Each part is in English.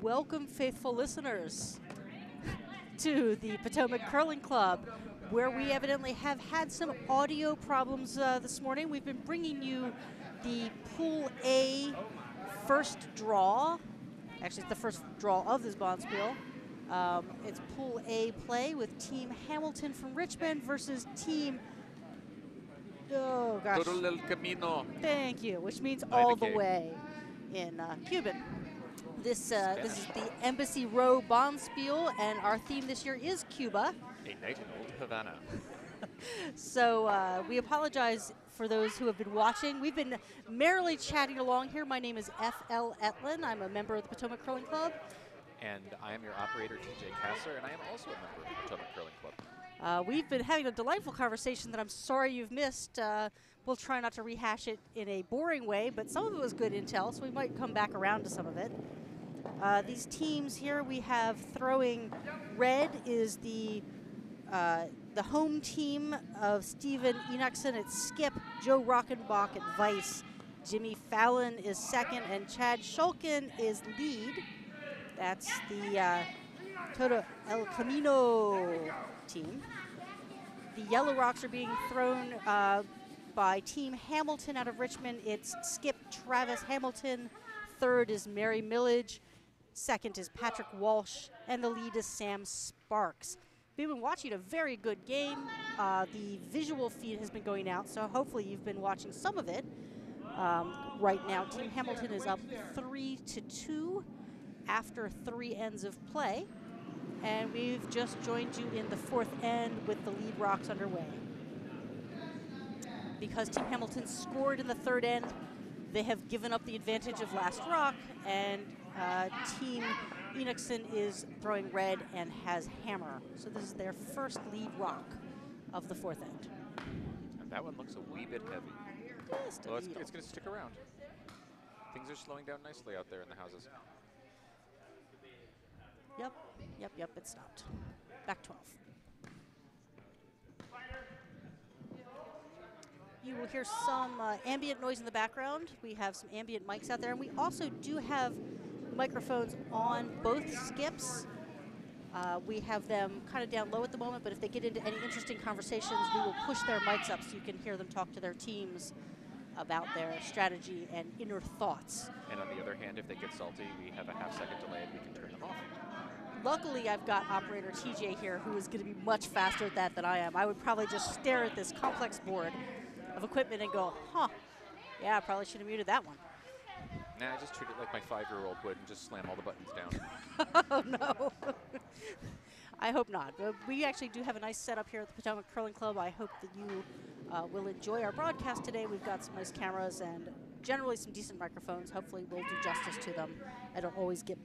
Welcome, faithful listeners, to the Potomac Curling Club, where we evidently have had some audio problems this morning. We've been bringing you the Pool A first draw. Actually, it's the first draw of this Bonspiel. It's Pool A play with Team Hamilton from Richmond versus Team... Oh, gosh. Todo el camino. Thank you, which means all the way in Cuban. This is the Embassy Row Bonspiel, and our theme this year is Cuba. A night in old Havana. So we apologize for those who have been watching. We've been merrily chatting along here. My name is F.L. Etlin. I'm a member of the Potomac Curling Club. And I am your operator, T.J. Kasser, and I am also a member of the Potomac Curling Club. We've been having a delightful conversation that I'm sorry you've missed. We'll try not to rehash it in a boring way, but some of it was good intel, so we might come back around to some of it. These teams here we have throwing red is the home team of Steven Enochson at skip, Joe Rockenbach at vice, Jimmy Fallon is second, and Chad Shulkin is lead. That's the Todo el Camino team. The yellow rocks are being thrown by Team Hamilton out of Richmond. It's skip Travis Hamilton. Third is Mary Millage. Second is Patrick Walsh. And the lead is Sam Sparks. We've been watching a very good game. The visual feed has been going out, so hopefully you've been watching some of it. Right now, Team Hamilton is up 3-2 after 3 ends of play. And we've just joined you in the 4th end with the lead rocks underway. Because Team Hamilton scored in the 3rd end, they have given up the advantage of last rock, and Team Enochson is throwing red and has hammer. So this is their first lead rock of the 4th end. And that one looks a wee bit heavy. Just well, it's going to stick around. Things are slowing down nicely out there in the houses. Yep, it stopped. Back 12. You will hear some ambient noise in the background. We have some ambient mics out there, and we also do have microphones on both skips. We have them kind of down low at the moment, but if they get into any interesting conversations, we will push their mics up so you can hear them talk to their teams about their strategy and inner thoughts. And on the other hand, if they get salty, we have a half-second delay and we can turn them off. Luckily, I've got operator TJ here, who is going to be much faster at that than I am. I would probably just stare at this complex board of equipment and go, yeah, I probably should have muted that one. Nah, I just treat it like my 5-year-old would and just slam all the buttons down. Oh, no. I hope not. But we actually do have a nice setup here at the Potomac Curling Club. I hope that you will enjoy our broadcast today. We've got some nice cameras and generally some decent microphones. Hopefully we'll do justice to them. I don't always get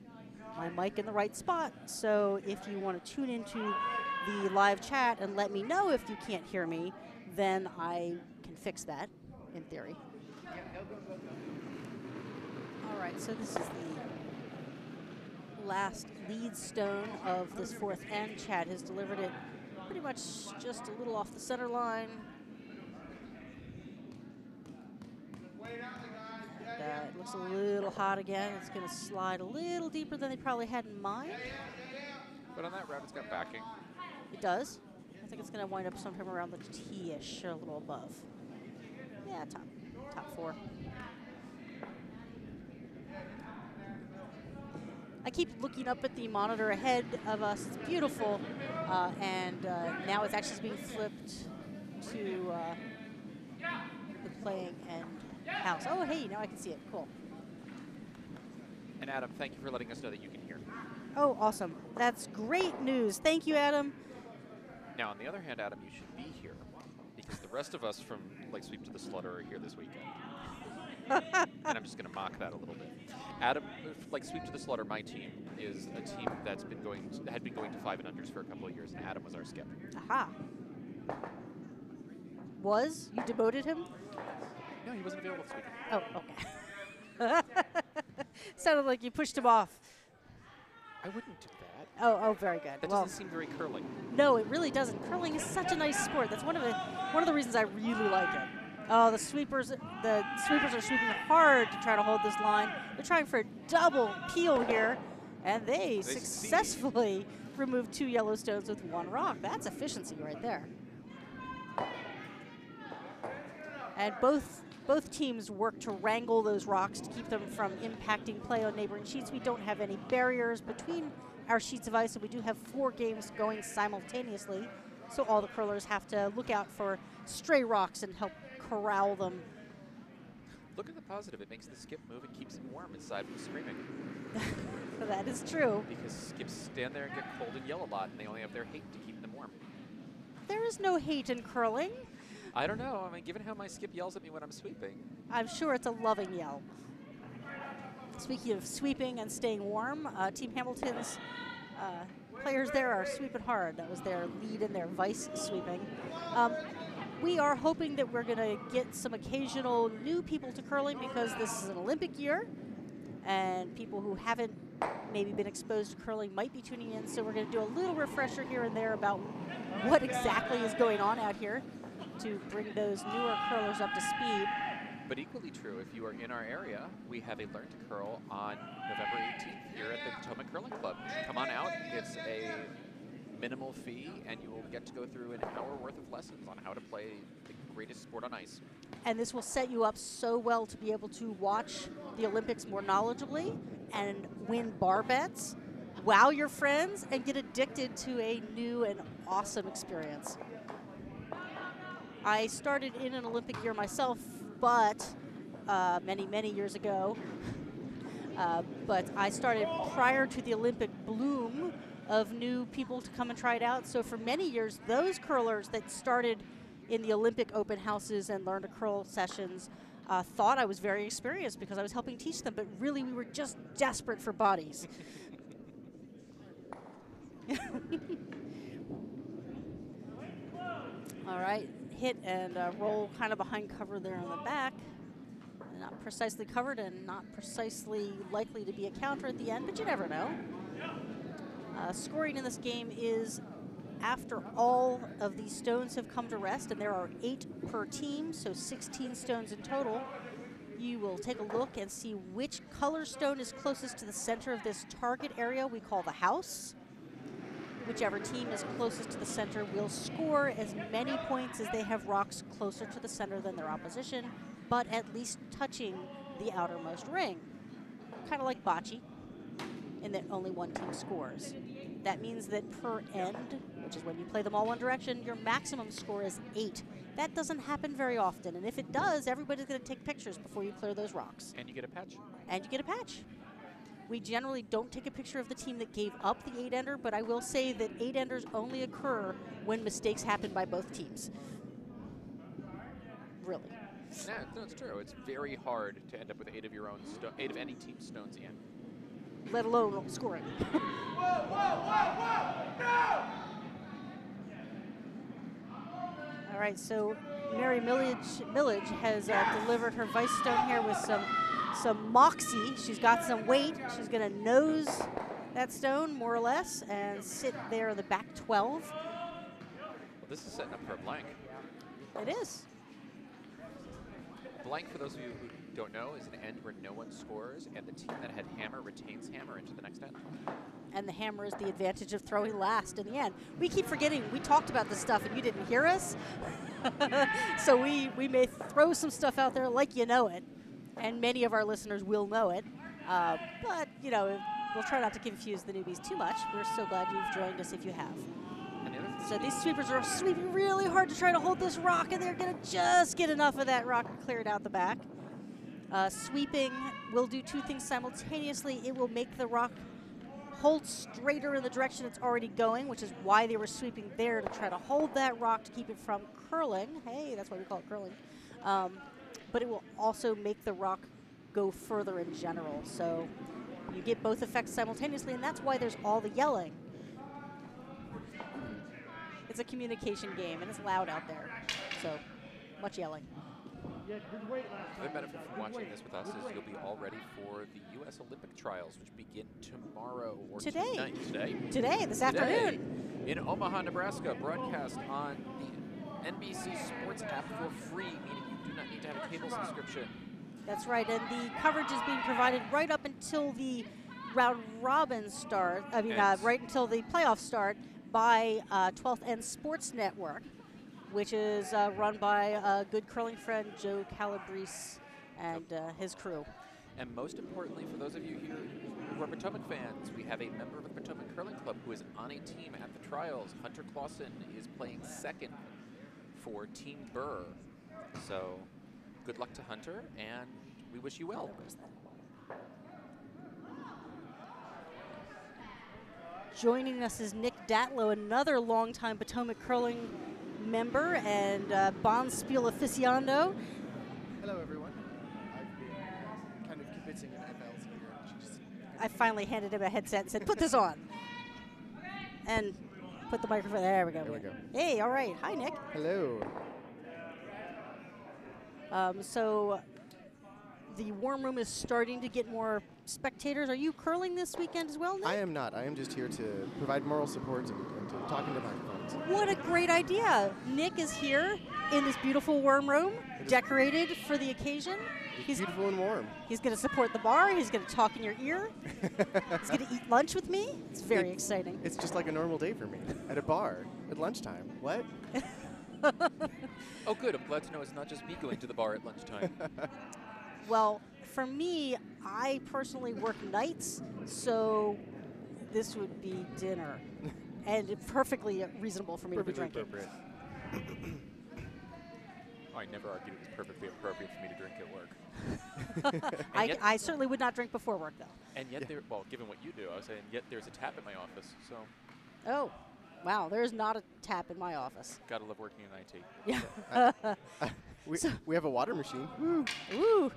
my mic in the right spot, so if you want to tune into the live chat and let me know if you can't hear me, then I can fix that, in theory. All right, so this is the last lead stone of this 4th end. Chad has delivered it pretty much just a little off the center line. It looks a little hot again. It's going to slide a little deeper than they probably had in mind. But on that route, it's got backing. It does. I think it's going to wind up sometime around the T-ish, a little above. Yeah, top 4. I keep looking up at the monitor ahead of us. It's beautiful. And now it's actually being flipped to the playing end house. Oh, hey, now I can see it. Cool. And Adam, thank you for letting us know that you can hear. Oh, awesome. That's great news. Thank you, Adam. Now, on the other hand, Adam, you should be here because the rest of us from Like Sweep to the Slaughter are here this weekend. And I'm just going to mock that a little bit. Adam, Like Sweep to the Slaughter, my team, is a team that's been had been going to 5 and unders for a couple of years, and Adam was our skip. Aha. Was? You demoted him? No, he wasn't available this weekend. Oh, okay. Sounded like you pushed him off. I wouldn't do that. Oh, very good. That doesn't seem very curling. No, it really doesn't. Curling is such a nice sport. That's one of the reasons I really like it. Oh, the sweepers are sweeping hard to try to hold this line. They're trying for a double peel here. And they succeed. successfully removed 2 yellow stones with 1 rock. That's efficiency right there. And both teams work to wrangle those rocks to keep them from impacting play on neighboring sheets. We don't have any barriers between our sheets of ice, and we do have 4 games going simultaneously. So all the curlers have to look out for stray rocks and help corral them. Look at the positive. It makes the skip move and keeps them warm aside from screaming. That is true. Because skips stand there and get cold and yell a lot, and they only have their hate to keep them warm. There is no hate in curling. I don't know. I mean, given how my skip yells at me when I'm sweeping. I'm sure it's a loving yell. Speaking of sweeping and staying warm, Team Hamilton's players there are sweeping hard. That was their lead in their vice sweeping. We are hoping that we're going to get some occasional new people to curling because this is an Olympic year, and people who haven't maybe been exposed to curling might be tuning in. So we're going to do a little refresher here and there about what exactly is going on out here to bring those newer curlers up to speed. But equally true, if you are in our area, we have a Learn to Curl on November 18th here at the Potomac Curling Club. Come on out. It's a minimal fee, and you will get to go through an hour worth of lessons on how to play the greatest sport on ice. And this will set you up so well to be able to watch the Olympics more knowledgeably and win bar bets, wow your friends, and get addicted to a new and awesome experience. I started in an Olympic year myself, but many, many years ago. But I started prior to the Olympic bloom of new people to come and try it out. So for many years, those curlers that started in the Olympic open houses and Learn to Curl sessions thought I was very experienced because I was helping teach them, but really we were just desperate for bodies. All right, hit and roll kind of behind cover there on the back. Not precisely covered and not precisely likely to be a counter at the end, but you never know. Scoring in this game is after all of these stones have come to rest, and there are 8 per team, so 16 stones in total. You will take a look and see which color stone is closest to the center of this target area we call the house. Whichever team is closest to the center will score as many points as they have rocks closer to the center than their opposition, but at least touching the outermost ring. Kind of like bocce, in that only one team scores. That means that per end, which is when you play them all one direction, your maximum score is 8. That doesn't happen very often, and if it does, everybody's going to take pictures before you clear those rocks. And you get a patch. And you get a patch. We generally don't take a picture of the team that gave up the 8-ender, but I will say that 8-enders only occur when mistakes happen by both teams. Really. Yeah, no, it's true. It's very hard to end up with 8 of your own, 8 of any team's stones again. Let alone scoring. All right, so Mary Millage has delivered her vice stone here with some moxie. She's got some weight. She's going to nose that stone, more or less, and sit there in the back 12. Well, this is setting up for a blank. It is. Blank, for those of you who don't know, is an end where no one scores, and the team that had hammer retains hammer into the next end. And the hammer is the advantage of throwing last in the end. We keep forgetting, we talked about this stuff and you didn't hear us. So we may throw some stuff out there like you know it, and many of our listeners will know it. But, you know, we'll try not to confuse the newbies too much. We're so glad you've joined us if you have. So these sweepers are sweeping really hard to try to hold this rock, and they're going to just get enough of that rock cleared out the back. Sweeping will do 2 things simultaneously. It will make the rock hold straighter in the direction it's already going, which is why they were sweeping there, to try to hold that rock to keep it from curling. Hey, that's why we call it curling. But it will also make the rock go further in general. So you get both effects simultaneously, and that's why there's all the yelling. It's a communication game, and it's loud out there, so much yelling. The benefit from watching this with us is you'll be all ready for the U.S. Olympic trials, which begin tomorrow or tonight. Today, this afternoon. In Omaha, Nebraska, broadcast on the NBC Sports app for free, meaning you do not need to have a cable subscription. That's right, and the coverage is being provided right up until the round robin start, right until the playoffs start, by 12th End Sports Network, which is run by a good curling friend, Joe Calabrese, and his crew. And most importantly, for those of you here who are Potomac fans, we have a member of the Potomac Curling Club who is on a team at the trials. Hunter Clausen is playing second for Team Burr. So good luck to Hunter, and we wish you well. Joining us is Nick Datlow, another longtime Potomac curling member and Bonspiel aficionado. Hello, everyone. I've been kind of convincing FLs here. I finally handed him a headset and said, put this on. And put the microphone. There we go. There we go. Hey, all right. Hi, Nick. Hello. So the warm room is starting to get more spectators. Are you curling this weekend as well, Nick? I am not. I am just here to provide moral support and to talk into microphones. What a great idea. Nick is here in this beautiful warm room, decorated for the occasion. He's beautiful and warm. He's going to support the bar. He's going to talk in your ear. He's going to eat lunch with me. It's very exciting. It's just like a normal day for me at a bar at lunchtime. What? Oh, good. I'm glad to know it's not just me going to the bar at lunchtime. Well, for me, I personally work nights, so this would be dinner. And perfectly reasonable for me to be drinking. Appropriate. I never argued it was perfectly appropriate for me to drink at work. I certainly would not drink before work, though. And yet, well, given what you do, I was saying, yet there's a tap at my office, so. Oh, wow, there's not a tap in my office. Gotta love working in IT. Yeah. We have a water machine. Ooh.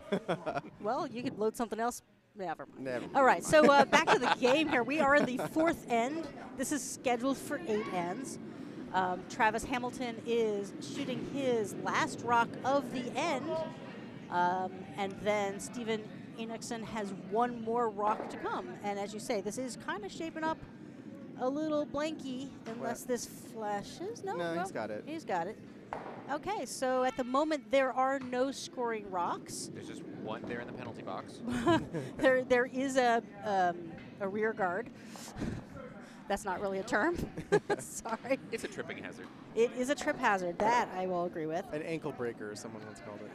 Well, you could load something else. Never mind. Never All right, so back to the game here. We are in the 4th end. This is scheduled for 8 ends. Travis Hamilton is shooting his last rock of the end. And then Stephen Enochson has one more rock to come. And as you say, this is kind of shaping up a little blanky unless this flashes. No, he's got it. He's got it. Okay, so at the moment there are no scoring rocks. There's just one there in the penalty box. There is a rear guard. That's not really a term. Sorry. It's a tripping hazard. It is a trip hazard. That I will agree with. An ankle breaker, as someone once called it.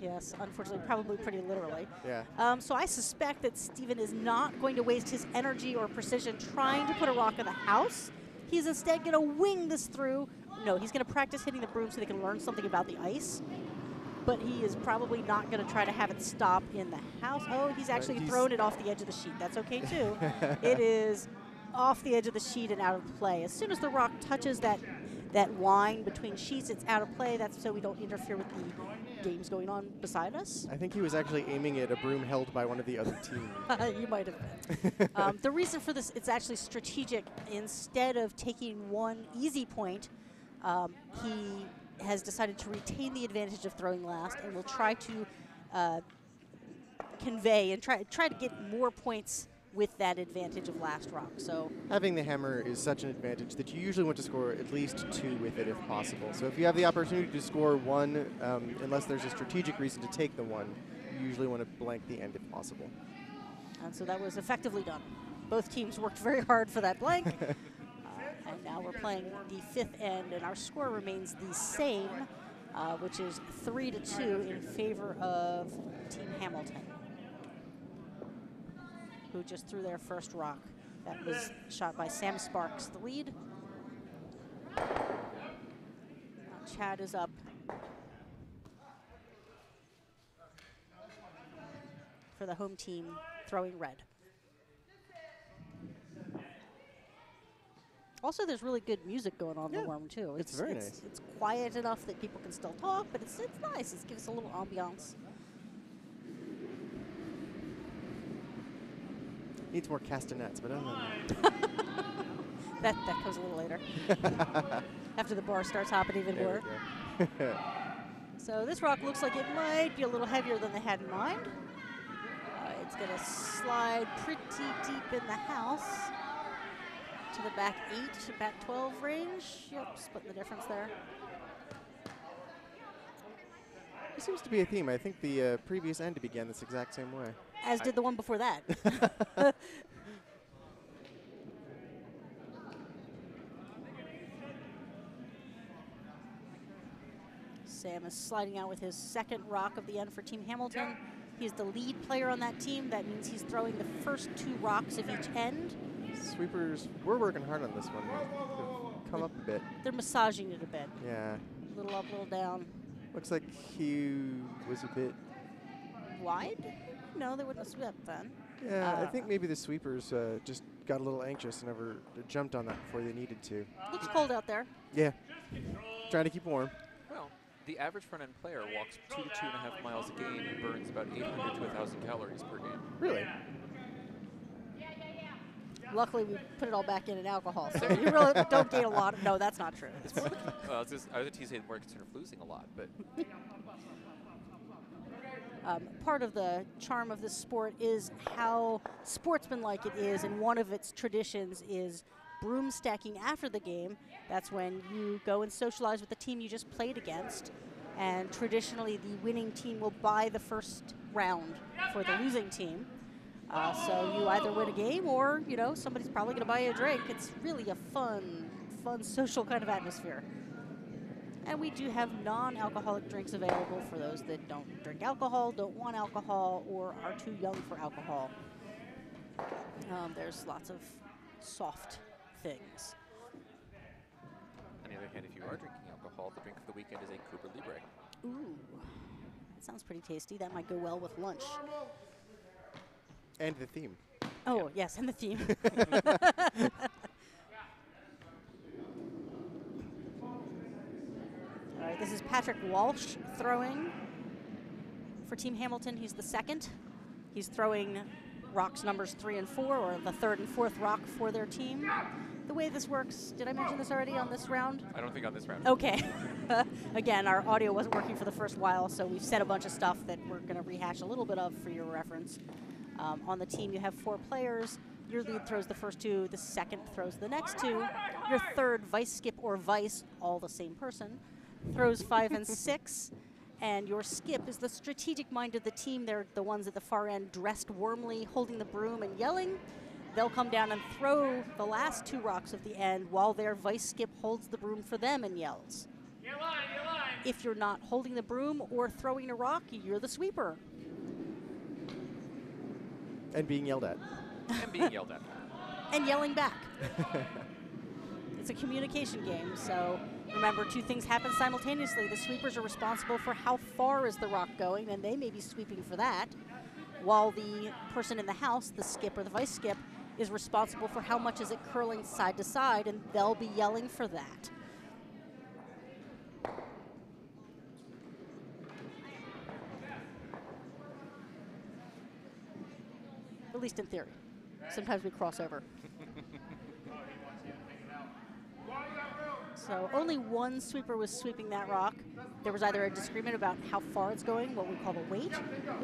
Yes, unfortunately, probably pretty literally. Yeah. So I suspect that Stephen is not going to waste his energy or precision trying to put a rock in the house. He's instead going to wing this through. No, he's going to practice hitting the broom so they can learn something about the ice. But he is probably not going to try to have it stop in the house. Oh, he's actually thrown it off the edge of the sheet. That's okay, too. It is off the edge of the sheet and out of play. As soon as the rock touches that line between sheets, it's out of play. That's so we don't interfere with the games going on beside us. I think he was actually aiming at a broom held by one of the other teams. You might have been. The reason for this, it's actually strategic. Instead of taking one easy point, he has decided to retain the advantage of throwing last and will try to convey and try to get more points with that advantage of last rock. So having the hammer is such an advantage that you usually want to score at least 2 with it if possible. So if you have the opportunity to score 1, unless there's a strategic reason to take the 1, you usually want to blank the end if possible. And so that was effectively done. Both teams worked very hard for that blank. And now we're playing the 5th end, and our score remains the same, which is 3-2 in favor of Team Hamilton, who just threw their first rock. That was shot by Sam Sparks, the lead. Now Chad is up. For the home team, throwing red. Also, there's really good music going on in the warm, too. It's very nice. It's quiet enough that people can still talk, but it's nice. It gives us a little ambiance. Needs more castanets, but other than that comes a little later. After the bar starts hopping even more. So this rock looks like it might be a little heavier than they had in mind. It's going to slide pretty deep in the house to the back 8, back 12 range. Yep, splitting the difference there. There seems to be a theme. I think the previous end began this exact same way. As did the one before that. Sam is sliding out with his second rock of the end for Team Hamilton. He's the lead player on that team. That means he's throwing the first 2 rocks of each end. Sweepers, we're working hard on this one. They've come up a bit. They're massaging it a bit. Yeah. A little up, a little down. Looks like he was a bit Wide? No, they wouldn't have swept then. Yeah, I think maybe the sweepers just got a little anxious and never jumped on that before they needed to. Looks cold out there. Yeah. Trying to keep warm. Well, the average front-end player walks 2 to 2.5 miles a game and burns about 800 to 1,000 calories per game. Really? Luckily, we put it all back in alcohol, so you really don't gain a lot. No, that's not true. Well, I was teasing more concerned of losing a lot, but part of the charm of this sport is how sportsmanlike it is, and one of its traditions is broom stacking after the game. That's when you go and socialize with the team you just played against, and traditionally the winning team will buy the first round for the losing team. So you either win a game or, you know, somebody's probably going to buy you a drink. It's really a fun social kind of atmosphere. And we do have non-alcoholic drinks available for those that don't drink alcohol, don't want alcohol, or are too young for alcohol. There's lots of soft things. on the other hand, if you are drinking alcohol, the drink of the weekend is a Cuba Libre. Ooh, that sounds pretty tasty. That might go well with lunch. And the theme. Oh, yes, and the theme. All right, this is Patrick Walsh throwing for Team Hamilton. He's the second. He's throwing rocks numbers 3 and 4, or the third and fourth rock for their team. The way this works, did I mention this already on this round? I don't think on this round. Okay. Again, our audio wasn't working for the first while, so we've said a bunch of stuff that we're going to rehash a little bit of for your reference. On the team, you have 4 players. Your lead throws the first 2. The second throws the next 2. Your third, vice, skip, or vice, all the same person, throws 5 and 6. And your skip is the strategic mind of the team. They're the ones at the far end, dressed warmly, holding the broom and yelling. They'll come down and throw the last 2 rocks of the end while their vice skip holds the broom for them and yells. Get line, get line. If you're not holding the broom or throwing a rock, you're the sweeper. And being yelled at. And being yelled at. And yelling back. It's a communication game, so remember, 2 things happen simultaneously. The sweepers are responsible for how far is the rock going, and they may be sweeping for that, while the person in the house, the skip or the vice skip, is responsible for how much is it curling side to side, and they'll be yelling for that. At least in theory. Sometimes we cross over. So only one sweeper was sweeping that rock. There was either a disagreement about how far it's going, what we call the weight,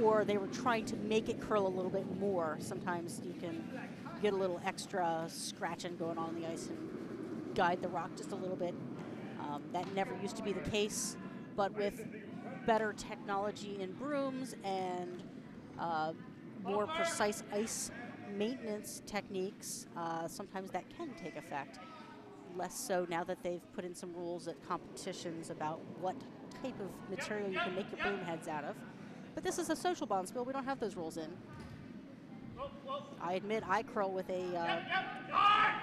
or they were trying to make it curl a little bit more. Sometimes you can get a little extra scratching going on the ice and guide the rock just a little bit. That never used to be the case, but with better technology in brooms and more precise ice maintenance techniques, sometimes that can take effect. Less so now that they've put in some rules at competitions about what type of material you can make your broom heads out of. But this is a social bond spill. We don't have those rules in. I admit I curl with a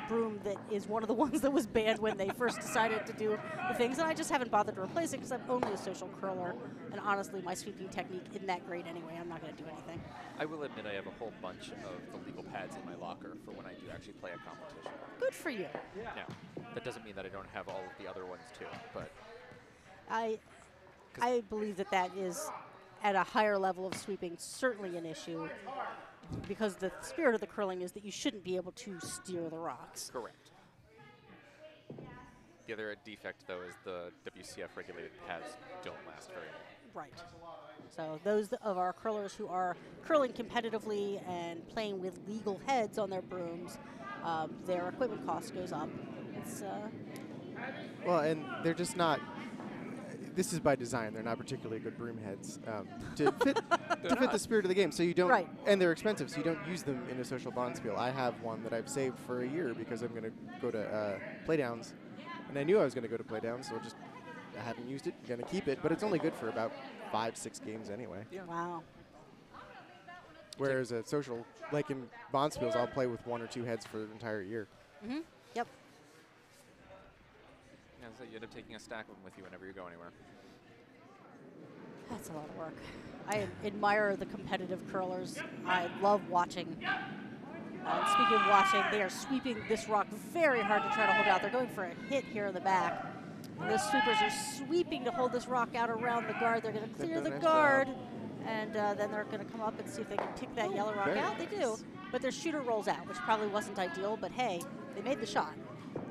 broom that is one of the ones that was banned when they first decided to do the things, and I just haven't bothered to replace it because I'm only a social curler, and honestly my sweeping technique isn't that great anyway. I'm not going to do anything. I will admit I have a whole bunch of the legal pads in my locker for when I do actually play a competition. Good for you. Now, that doesn't mean that I don't have all of the other ones too, but I believe that that is, at a higher level of sweeping, certainly an issue, because the spirit of the curling is that you shouldn't be able to steer the rocks. correct. The other defect, though, is the WCF regulated pads don't last very long. Right. So those of our curlers who are curling competitively and playing with legal heads on their brooms, their equipment cost goes up. It's Well, and they're just not. This is by design. They're not particularly good broom heads to fit the spirit of the game. So you don't, Right. and they're expensive. So you don't use them in a social bond spiel. I have one that I've saved for a year because I'm going to go to playdowns, and I knew I was going to go to playdowns, so I'll just I haven't used it, going to keep it, but it's only good for about 5-6 games anyway. Yeah. Wow. Whereas a social, like in Bonspiels, I'll play with 1 or 2 heads for the entire year. Mm-hmm. Yep. Yeah, so you end up taking a stack of them with you whenever you go anywhere. That's a lot of work. I admire the competitive curlers. I love watching. And speaking of watching, they are sweeping this rock very hard to try to hold out. They're going for a hit here in the back. And the sweepers are sweeping to hold this rock out around the guard. They're going to clear the guard. And then they're going to come up and see if they can pick that yellow rock out. They do. But their shooter rolls out, which probably wasn't ideal. But hey, they made the shot.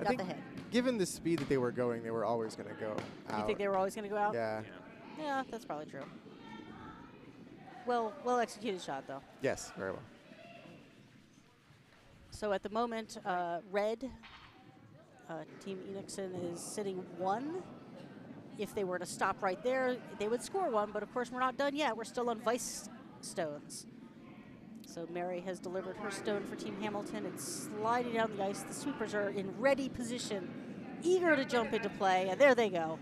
Got the hit. Given the speed that they were going, they were always going to go out. You think they were always going to go out? Yeah. Yeah, that's probably true. Well executed shot, though. Yes, very well. So at the moment, red, Team Enixon is sitting 1. If they were to stop right there, they would score 1, but of course we're not done yet. We're still on vice stones. So Mary has delivered her stone for Team Hamilton. It's sliding down the ice. The sweepers are in ready position, eager to jump into play, and there they go.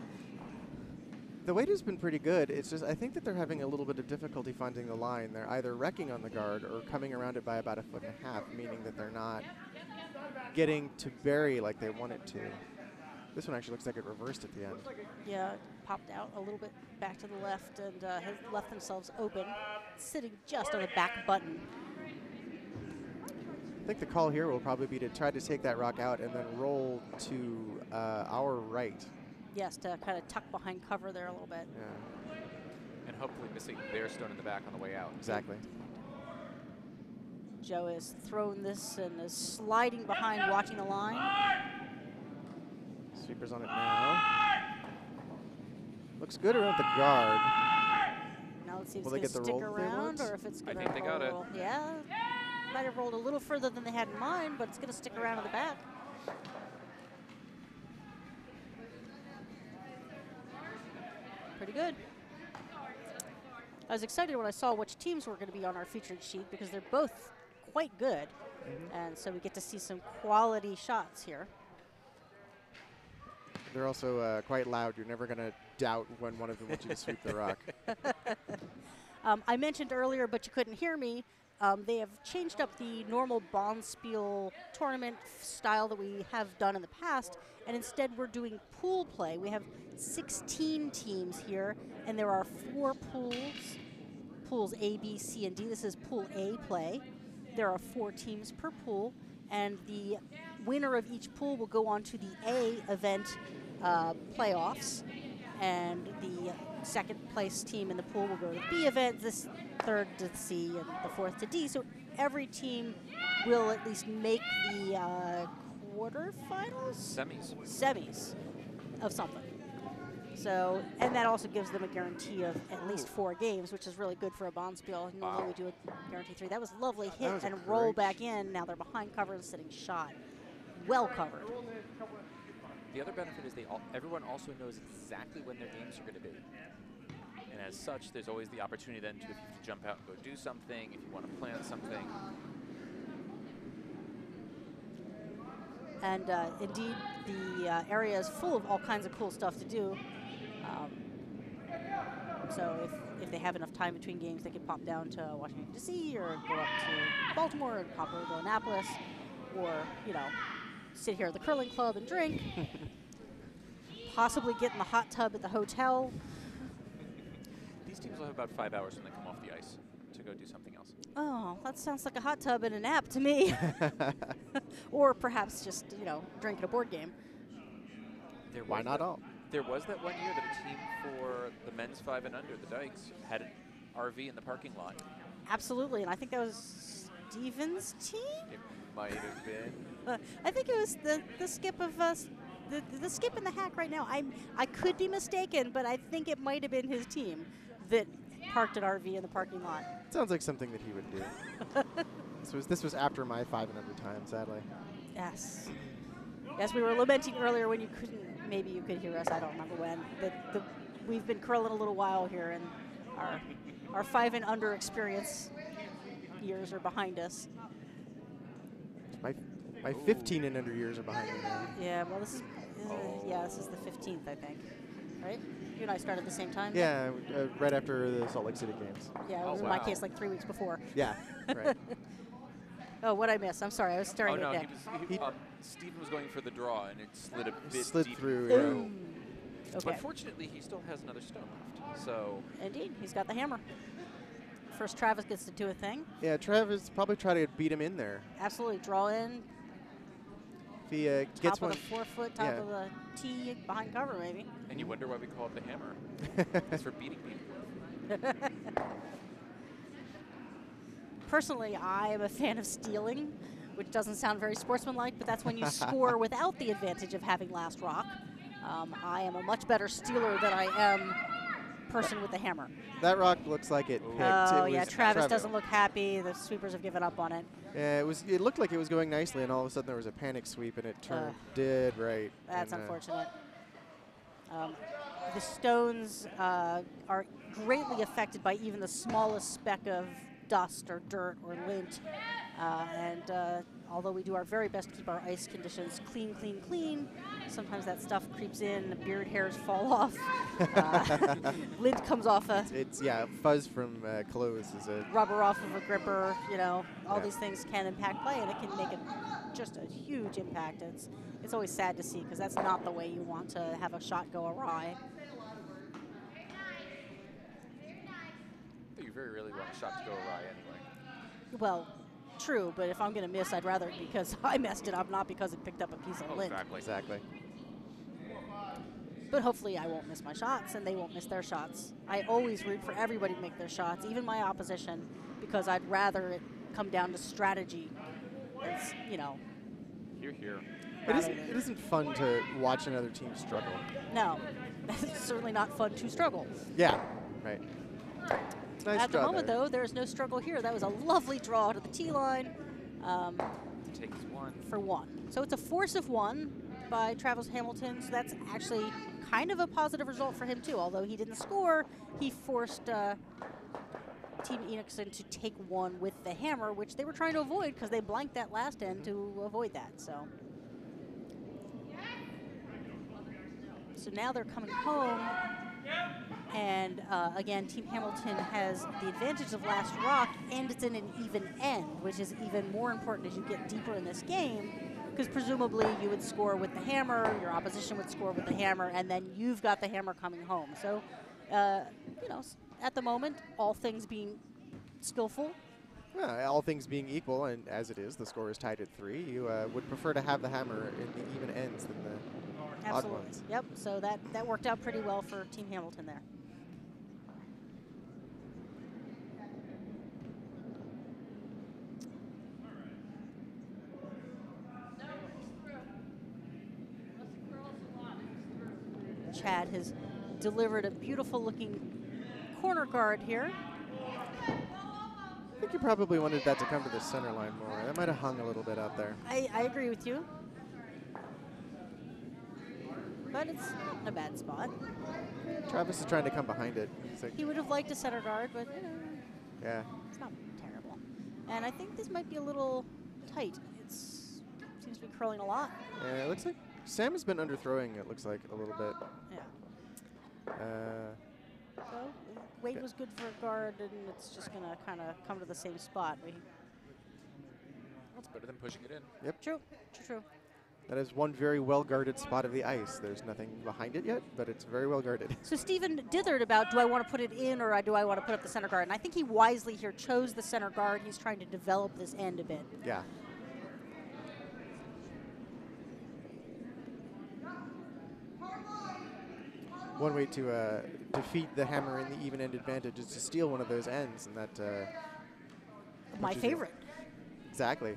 The weight has been pretty good. It's just I think that they're having a little bit of difficulty finding the line. They're either wrecking on the guard or coming around it by about 1.5 feet, meaning that they're not getting to bury like they want it to. This one actually looks like it reversed at the end. Yeah, it popped out a little bit back to the left and has left themselves open, sitting just on the back button. I think the call here will probably be to try to take that rock out and then roll to our right. Yes, to kind of tuck behind cover there a little bit. Yeah. And hopefully missing their stone in the back on the way out. Exactly. Joe has thrown this and is sliding behind, watching the line. Sweepers on it now. Looks good around the guard. Now let's see if Will it's they going to get the stick roll that they around want? or if it's going to think they got it. roll. Yeah, might have rolled a little further than they had in mind, but it's going to stick around in the back. Pretty good. I was excited when I saw which teams were going to be on our featured sheet because they're both quite good. And so we get to see some quality shots here. They're also quite loud. You're never going to doubt when one of them wants you to sweep the rock. I mentioned earlier, but you couldn't hear me, they have changed up the normal Bonspiel tournament style that we have done in the past, and instead we're doing pool play. We have 16 teams here, and there are 4 pools A, B, C, and D. This is Pool A play. There are 4 teams per pool, and the winner of each pool will go on to the A event playoffs, and the second place team in the pool will go to the B event, this third to the C, and the fourth to D. So every team will at least make the quarterfinals? Semis of something. So, and that also gives them a guarantee of at least 4 games, which is really good for a Bonspiel. Normally we do a guarantee 3. That was a lovely hit and roll back in. Now they're behind cover and sitting shot. Well covered. The other benefit is everyone also knows exactly when their games are going to be. And as such, there's always the opportunity then to, if you jump out and go do something, if you want to plan something. And indeed, the area is full of all kinds of cool stuff to do. So if they have enough time between games, they could pop down to Washington, D.C., or go up to Baltimore and pop over to Annapolis, or, you know, sit here at the curling club and drink, possibly get in the hot tub at the hotel. These teams will have about 5 hours when they come off the ice to go do something else. Oh, that sounds like a hot tub and a nap to me. Or perhaps just, you know, drinking a board game. Why not all? There was that one year that a team for the men's 5 and under, the Dykes, had an RV in the parking lot. Absolutely, and I think that was Steven's team? It might have been. I think it was the skip of the skip in the hack right now. I could be mistaken, but I think it might have been his team that parked an RV in the parking lot. Sounds like something that he would do. This was after my 5 and under time, sadly. Yes. Yes, we were lamenting earlier when you couldn't. Maybe you could hear us. I don't remember when. We've been curling a little while here, and our 5 and under experience years are behind us. My 15 and under years are behind me now. Yeah. Well, this is this is the 15th, I think. right? You and I started at the same time. Yeah, right after the Salt Lake City games. Yeah, it Oh, was in my wow. case like 3 weeks before. Yeah, right. Oh, what I missed? I'm sorry, I was staring Oh, no, at Nick. Stephen was going for the draw, and it slid a bit Slid deep. through. Ooh. Okay. But fortunately, he still has another stone left. So Indeed, he's got the hammer. First, Travis gets to do a thing. Yeah, Travis probably try to beat him in there. Absolutely, draw in. If he Top gets of one. the 4-foot, top yeah. of the tee, behind cover, maybe. and you wonder why we call it the hammer. It's for beating people. Personally, I am a fan of stealing, which doesn't sound very sportsmanlike, but that's when you score without the advantage of having last rock. I am a much better stealer than I am person with the hammer. That rock looks like it picked. Oh, It yeah, was Travis doesn't look happy. The sweepers have given up on it. Yeah, it looked like it was going nicely, and all of a sudden there was a panic sweep, and it turned dead right. That's and, unfortunate. The stones are greatly affected by even the smallest speck of dust or dirt or lint. Although we do our very best to keep our ice conditions clean, clean, clean, sometimes that stuff creeps in, the beard hairs fall off, lint comes off fuzz from clothes is a rubber off of a gripper, all Yeah. these things can impact play, and it can make just a huge impact. It's always sad to see, because that's not the way you want to have a shot go awry. You very rarely want a shot to go awry anyway. Well, true, but if I'm going to miss, I'd rather it because I messed it up, not because it picked up a piece of lint. exactly. But hopefully I won't miss my shots, and they won't miss their shots. I always root for everybody to make their shots, even my opposition, because I'd rather it come down to strategy. It's, Here. It isn't fun to watch another team struggle. No, it's certainly not fun to struggle. Yeah, right. It's nice At the draw moment, there. though, there's no struggle here. That was a lovely draw to the tee line Takes one. for one. So it's a force of one by Travis Hamilton, so that's actually kind of a positive result for him, too. Although he didn't score, he forced Team Enixon to take one with the hammer, which they were trying to avoid because they blanked that last end to avoid that. So now they're coming home, and again, Team Hamilton has the advantage of last rock, and it's in an even end, which is even more important as you get deeper in this game, because presumably you would score with the hammer, your opposition would score with the hammer, and then you've got the hammer coming home. So, at the moment, all things being skillful, Well, all things being equal, and as it is, the score is tied at 3. You would prefer to have the hammer in the even ends than the odd absolutely. ones. Yep. So that worked out pretty well for Team Hamilton there. Chad has delivered a beautiful-looking corner guard here. I think you probably wanted that to come to the center line more. That might have hung a little bit out there. I agree with you. But it's not in a bad spot. Travis is trying to come behind it. He's like, He would have liked a center guard, but yeah. it's not terrible. And I think this might be a little tight. It seems to be curling a lot. Yeah, it looks like Sam has been underthrowing, it looks like, a little bit. Yeah. Uh, So weight was good for a guard, and it's just going to kind of come to the same spot. That's better than pushing it in. Yep. True. That is one very well-guarded spot of the ice. There's nothing behind it yet, but it's very well-guarded. So Stephen dithered about, do I want to put it in or do I want to put up the center guard? And I think he wisely here chose the center guard. He's trying to develop this end a bit. Yeah. One way to defeat the hammer in the even-end advantage is to steal one of those ends, and that... My which is favorite. Exactly.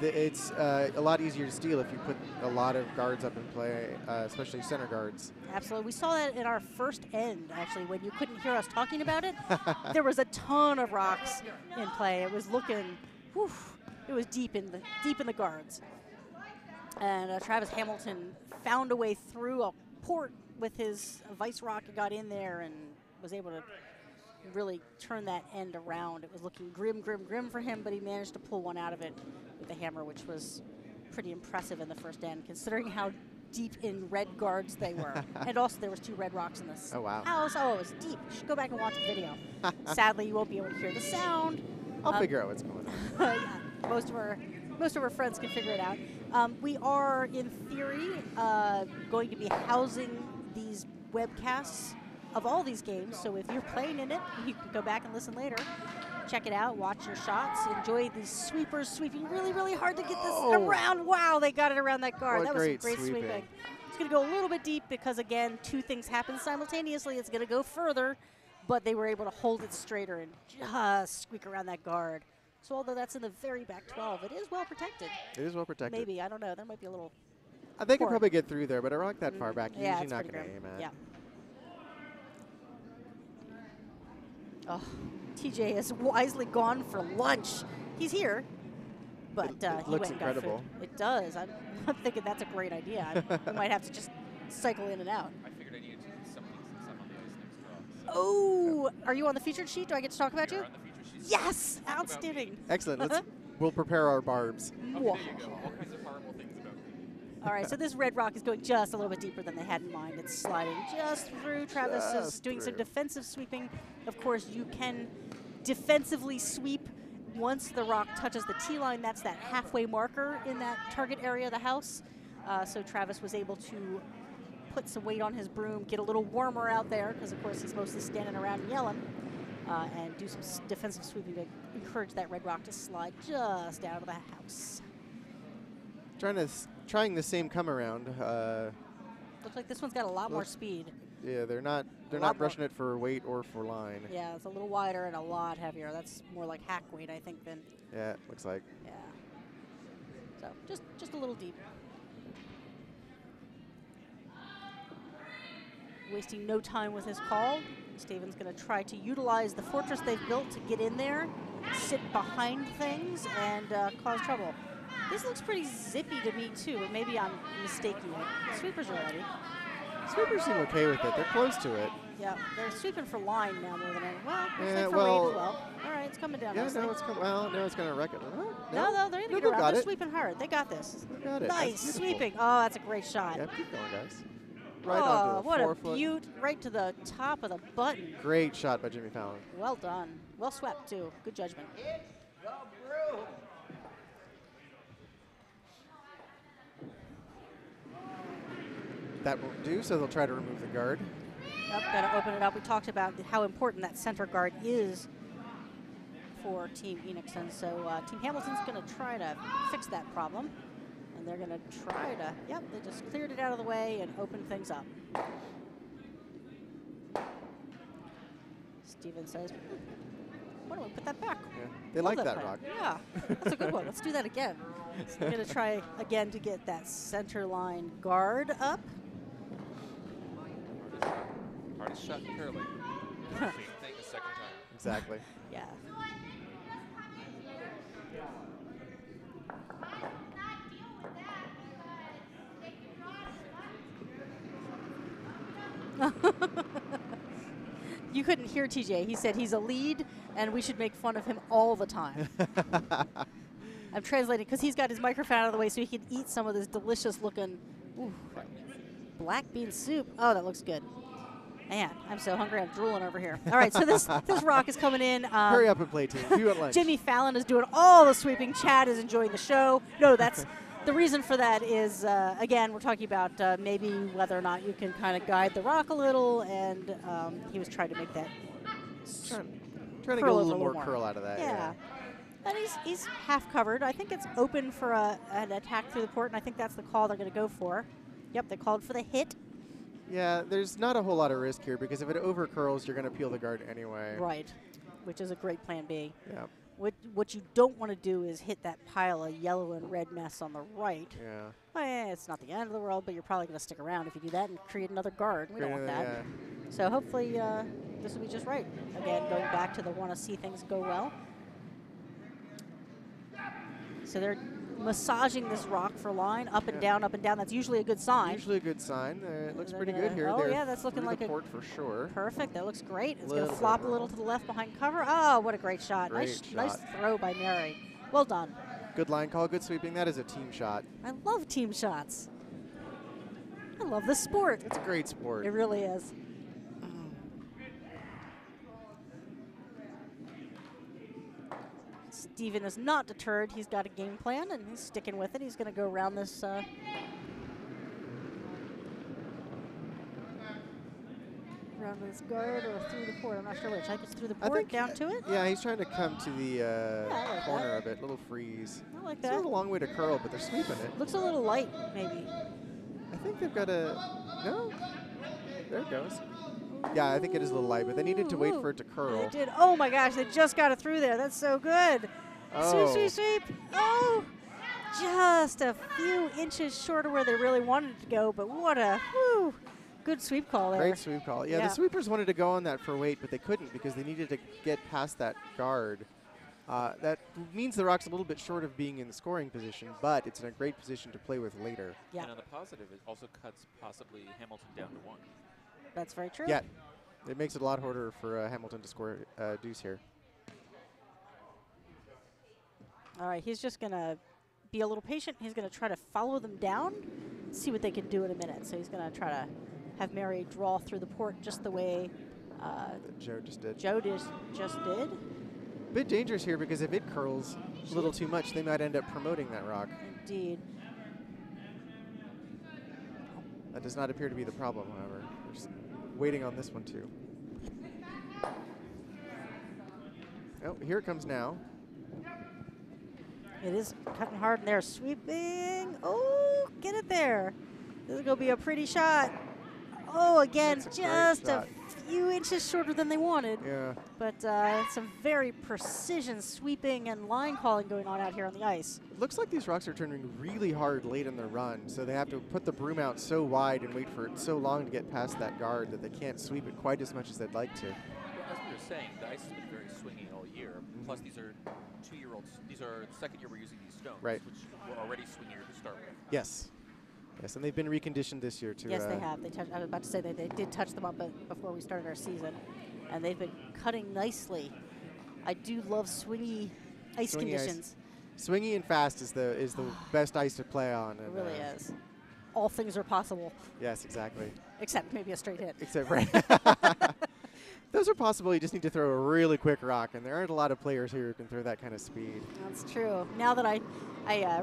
It's a lot easier to steal if you put a lot of guards up in play, especially center guards. Absolutely. We saw that in our first end, actually, when you couldn't hear us talking about it. There was a ton of rocks in play. It was looking, whew, it was deep in the guards. And Travis Hamilton found a way through a port with his vice rock and got in there and was able to really turn that end around. It was looking grim for him, but he managed to pull one out of it with the hammer, which was pretty impressive in the first end, considering how deep in red guards they were. And also there was 2 red rocks in this Oh, wow. house. Oh, it was deep. You should go back and watch the video. Sadly, you won't be able to hear the sound. I'll figure out what's going on. Yeah, most of our friends can figure it out. We are, in theory, going to be housing these webcasts of all these games. So if you're playing in it, you can go back and listen later. Check it out, watch your shots, enjoy these sweepers sweeping really, really hard to get this around. Wow, they got it around that guard. What That was some great great sweeping. sweeping. It's going to go a little bit deep because, again, 2 things happen simultaneously. It's going to go further, but they were able to hold it straighter and just squeak around that guard. So although that's in the very back 12, it is well protected. It is well protected. Maybe, I don't know. There might be a little. They could Or- probably get through there, but a rock that far back, you're Yeah, usually it's not pretty going to grim. aim at. Yeah. Oh, TJ has wisely gone for lunch. He's here, but It he looks went and incredible. got food. It does. I'm thinking that's a great idea. We might have to just cycle in and out. I figured I needed to eat some things since I'm on the ice next draw. Oh, are you on the featured sheet? Do I get to talk about you? You're on the feature sheet. Yes, Talk about me. outstanding. Excellent. We'll prepare our barbs. Okay, there you go. All kinds of horrible things about me. All right, so this red rock is going just a little bit deeper than they had in mind. It's sliding just through. Travis is Just doing some through. defensive sweeping. Of course, you can defensively sweep once the rock touches the tee line. That's that halfway marker in that target area of the house. So Travis was able to put some weight on his broom, get a little warmer out there, because of course he's mostly standing around and yelling, and do some defensive sweeping to encourage that red rock to slide just out of the house. Trying the same come around. Looks like this one's got a lot more speed. Yeah, they're not lot more. brushing it for weight or for line. Yeah, it's a little wider and a lot heavier. That's more like hack weight, I think, than, Yeah, it looks like. yeah. So just a little deep. Wasting no time with his call. Steven's going to try to utilize the fortress they've built to get in there, sit behind things, and cause trouble. This looks pretty zippy to me, too, but maybe I'm mistaking it. The sweepers are ready. Sweepers seem okay with it. They're close to it. Yeah, they're sweeping for line now more than anything. Well, looks Yeah, like for well- weight as well. All right, it's coming down Yeah, nicely. no, it's it's going to wreck it. Huh? No, they're going to No, get around. got They're it. sweeping hard. They got this. Got it. That's Nice beautiful. sweeping. Oh, that's a great shot. Yeah, keep going, guys. Right Oh, onto the what a 4-foot. beaut. Right to the top of the button. Great shot by Jimmy Fallon. Well done. Well swept, too. Good judgment. That won't do, so they'll try to remove the guard. Yep, got to open it up. We talked about how important that center guard is for Team Enixon. So Team Hamilton's going to try to fix that problem. And they're going to try to, yep, they just cleared it out of the way and opened things up. Steven says, why don't we put that back? Yeah. They Hold like that back. rock. Yeah, that's a good one. Let's do that again. So we're going to try again to get that center line guard up. Hardest shot in curling. Same thing the second time. Exactly. Yeah. You couldn't hear TJ. He said he's a lead and we should make fun of him all the time. I'm translating because he's got his microphone out of the way so he can eat some of this delicious looking black bean soup. Oh, that looks good. Man, I'm so hungry. I'm drooling over here. All right, so this rock is coming in. Hurry up and play, team. You at lunch. Jimmy Fallon is doing all the sweeping. Chad is enjoying the show. No, that's the reason for that is, again, we're talking about maybe whether or not you can kind of guide the rock a little, and he was trying to make that Trying to get a curl over little more curl out of that. Yeah. And he's half covered. I think it's open for an attack through the port, and I think that's the call they're going to go for. Yep, they called for the hit. Yeah, there's not a whole lot of risk here because if it over curls, you're going to peel the guard anyway. Right, which is a great plan B. Yeah. What you don't want to do is hit that pile of yellow and red mess on the right. Yeah. Well, yeah, it's not the end of the world, but you're probably going to stick around if you do that and create another guard. We don't want that. Yeah. So hopefully this will be just right. Again, going back to the want to see things go well. So they're massaging this rock for line, up and down, up and down. That's usually a good sign. Usually a good sign. It looks They're pretty gonna- good here. oh, They're yeah, that's looking through like the a- port for sure. Perfect. That looks great. It's going Little to bit flop a wrong. little to the left behind cover. Oh, what a great shot. Nice Great throw by Mary. Well done. Good line call, good sweeping. That is a team shot. I love team shots. I love this sport. It's a great sport. It really is. Steven is not deterred. He's got a game plan, and he's sticking with it. He's going to go around this around this guard or through the port. I'm not sure which. I think it's through the port, down to it. Yeah, he's trying to come to the I like corner that. of it. Little freeze. I like It's that. a long way to curl, but they're sweeping it. Looks a little light, maybe. I think they've got a... No? There it goes. Yeah, I think it is a little light, but they needed to wait for it to curl. They did. Oh, my gosh. They just got it through there. That's so good. Oh. Sweep, sweep, sweep. Oh, just a few inches short of where they really wanted it to go, but what a good sweep call there. Great sweep call. Yeah, Yeah. the sweepers wanted to go on that for weight, but they couldn't because they needed to get past that guard. That means the rock's a little bit short of being in the scoring position, but it's in a great position to play with later. Yeah. And on the positive, it also cuts possibly Hamilton down to 1. That's very true. Yeah, it makes it a lot harder for Hamilton to score deuce here. All right, he's just going to be a little patient. He's going to try to follow them down, see what they can do in a minute. So he's going to try to have Mary draw through the port just the way That Joe just did. Joe just did. Bit dangerous here because if it curls a little too much, they might end up promoting that rock. Indeed. That does not appear to be the problem, however. We're just waiting on this one too. Oh, here it comes now. It is cutting hard, and they're sweeping. Oh, get it there. This is going to be a pretty shot. Oh, again, That's a great just a shot. few inches shorter than they wanted. Yeah. But some very precision sweeping and line calling going on out here on the ice. It looks like these rocks are turning really hard late in their run, so they have to put the broom out so wide and wait for it so long to get past that guard that they can't sweep it quite as much as they'd like to. Well, as we were saying, the ice has been very swingy all year. Plus, these are 2-year-olds. These are the second year we're using these stones, Right. which were already swingier to start with. Yes. Yes, and they've been reconditioned this year to. Yes, they have. I was about to say that they did touch them up before we started our season, and they've been cutting nicely. I do love swingy ice Swingy ice. conditions. Swingy and fast is the best ice to play on. It And, really is. All things are possible, Yes, exactly. except maybe a straight hit. Except right. Those are possible. You just need to throw a really quick rock, and there aren't a lot of players here who can throw that kind of speed. That's true. Now that I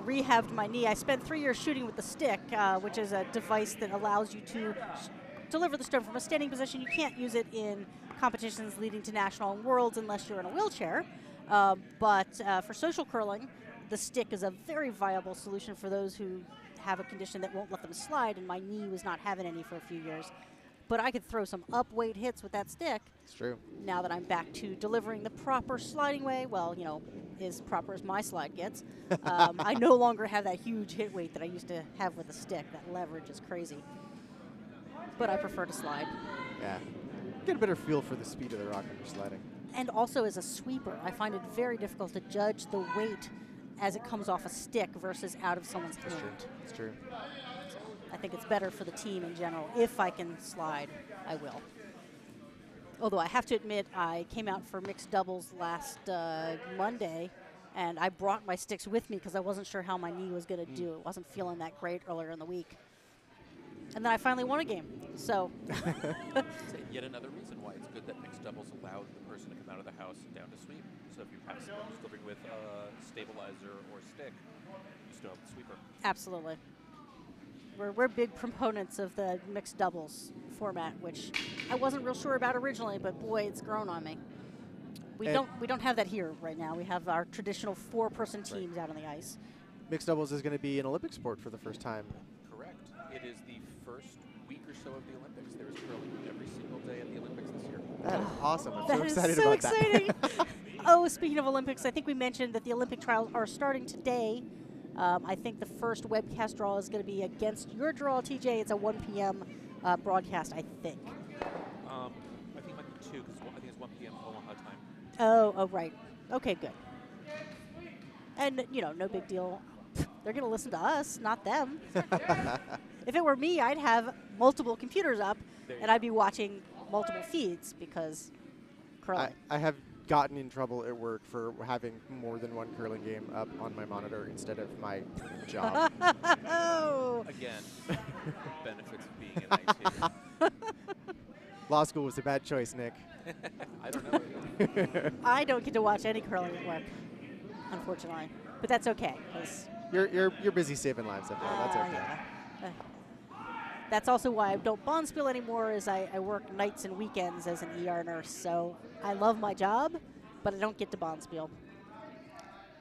rehabbed my knee, I spent 3 years shooting with the stick, which is a device that allows you to deliver the stone from a standing position. You can't use it in competitions leading to national and worlds unless you're in a wheelchair. But for social curling, the stick is a very viable solution for those who have a condition that won't let them slide, and my knee was not having any for a few years. But I could throw some up-weight hits with that stick. It's true. Now that I'm back to delivering the proper sliding way, well, you know, as proper as my slide gets, I no longer have that huge hit weight that I used to have with a stick. That leverage is crazy. But I prefer to slide. Yeah. Get a better feel for the speed of the rock when you're sliding. And also as a sweeper, I find it very difficult to judge the weight as it comes off a stick versus out of someone's That's true. hand. It's true. I think it's better for the team in general. If I can slide, I will. Although I have to admit, I came out for mixed doubles last Monday, and I brought my sticks with me because I wasn't sure how my knee was going to do. It wasn't feeling that great earlier in the week. And then I finally won a game. So So yet another reason why it's good that mixed doubles allow the person to come out of the house and down to sweep. So if you have someone who's delivering with a stabilizer or stick, you still have the sweeper. absolutely. We're big proponents of the mixed doubles format, which I wasn't real sure about originally, but boy, it's grown on me. We don't have that here right now. We have our traditional 4-person teams out on the ice. Mixed doubles is going to be an Olympic sport for the first time. Correct. It is the first week or so of the Olympics. There is curling every single day at the Olympics this year. That is awesome. I'm That so is excited so about exciting. that. Oh, speaking of Olympics, I think we mentioned that the Olympic trials are starting today. I think the first webcast draw is going to be against your draw, TJ. It's a 1 p.m. Broadcast, I think. I think it might be 2 because I think it's 1 p.m. Omaha time. Oh, right. Okay, good. And, you know, no big deal. They're going to listen to us, not them. If it were me, I'd have multiple computers up, and I'd be watching multiple feeds because curling. I have gotten in trouble at work for having more than one curling game up on my monitor instead of my job. Oh. Again, benefits of being in IT. Law school was a bad choice, Nick. I don't know. I don't get to watch any curling at work, unfortunately. But that's okay. 'Cause You're busy saving lives up there. That's okay. yeah. That's also why I don't bonspiel anymore, is I work nights and weekends as an ER nurse. So I love my job, but I don't get to bonspiel.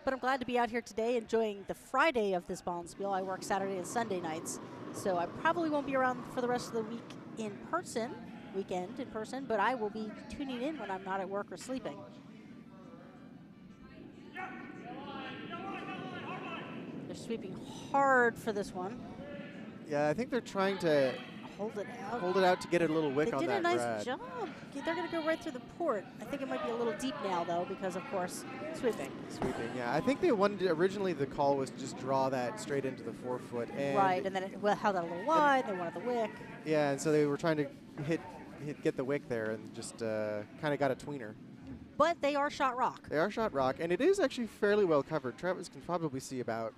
But I'm glad to be out here today enjoying the Friday of this bonspiel. I work Saturday and Sunday nights, so I probably won't be around for the rest of the weekend in person, but I will be tuning in when I'm not at work or sleeping. They're sweeping hard for this one. Yeah, I think they're trying to Hold it out. hold it out to get a little wick They on did that a nice red. job. They're going to go right through the port. I think it might be a little deep now, though, because, of course, sweeping. Sweeping, yeah. I think they wanted to, originally the call was to just draw that straight into the 4-foot. And Right, and then it held out a little wide. They wanted the wick. yeah, and so they were trying to get the wick there and just kind of got a tweener. But they are shot rock. They are shot rock, and it is actually fairly well covered. Travis can probably see about,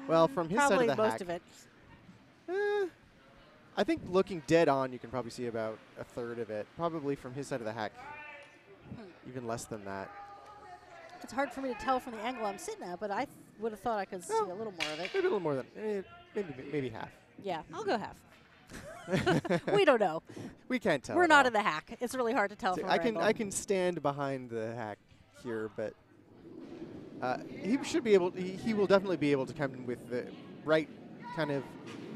well, from his side of the hack. Probably most of it. I think looking dead on, you can probably see about a third of it. Probably from his side of the hack, even less than that. It's hard for me to tell from the angle I'm sitting at, but I would have thought I could see a little more of it. Maybe a little more than, maybe half. Yeah, I'll go half. We don't know. We can't tell. We're at not all. in the hack. It's really hard to tell from our angle. I can stand behind the hack here, but he should be able. He will definitely be able to come in with the right kind of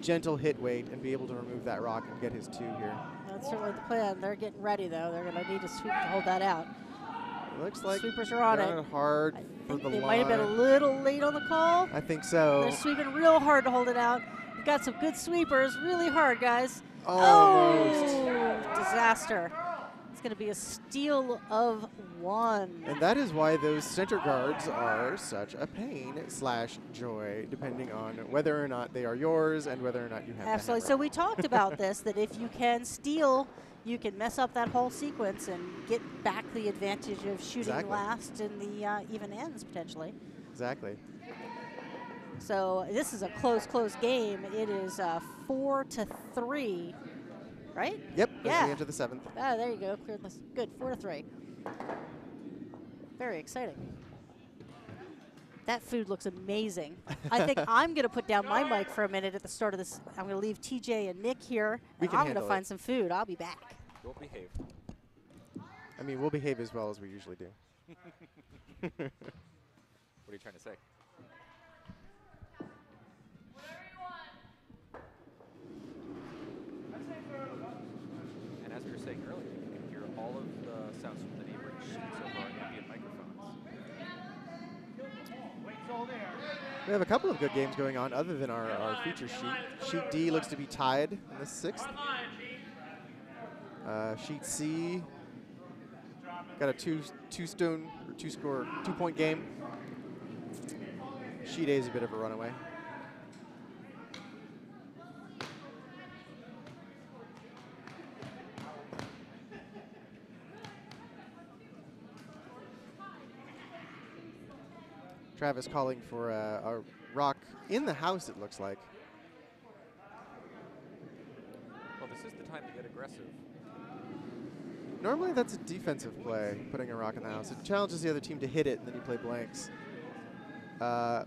gentle hit weight and be able to remove that rock and get his 2 here. That's certainly the plan. They're getting ready, though. They're going to need to sweep to hold that out. It looks like Sweepers are on they're it. hard I for think the they line. might have been a little late on the call. I think so. They're sweeping real hard to hold it out. We've got some good sweepers, really hard, guys. Almost. Oh, disaster. It's going to be a steal of 1. And that is why those center guards are such a pain / joy, depending on whether or not they are yours and whether or not you have Absolutely. the So hammer. we talked about this, that if you can steal, you can mess up that whole sequence and get back the advantage of shooting Exactly. last in the even ends, potentially. Exactly. So this is a close game. It is 4-3, right? Yep. As Yeah. we enter the 7th. Ah, there you go. Cleared this. Good. 4-3. Very exciting. That food looks amazing. I think I'm going to put down my mic for a minute at the start of this. I'm going to leave TJ and Nick here, We and can I'm going to handle find it. some food. I'll be back. You'll behave. I mean, we'll behave as well as we usually do. What are you trying to say? And as we were saying earlier, you can hear all of the sounds from the neighboring sheets over our ambient microphones. We have a couple of good games going on other than our feature sheet. Sheet D looks to be tied in the 6th. Sheet C got a two-point game. Sheet A is a bit of a runaway. Travis calling for a rock in the house, it looks like. Well, this is the time to get aggressive. Normally that's a defensive play, putting a rock in the house. It challenges the other team to hit it, and then you play blanks.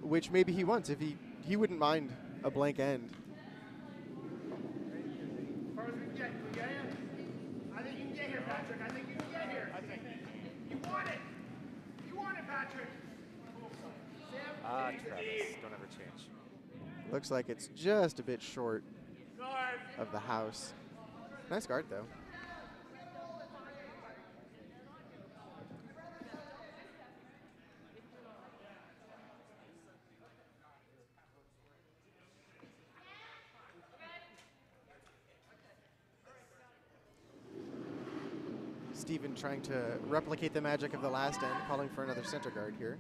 Which maybe he wants. If he wouldn't mind a blank end. As far as we can get in. I think you can get here, Patrick. I think you can get here. I think you want it. You want it, Patrick. Ah, Travis, don't ever change. Looks like it's just a bit short of the house. Nice guard, though. Steven trying to replicate the magic of the last end, calling for another center guard here.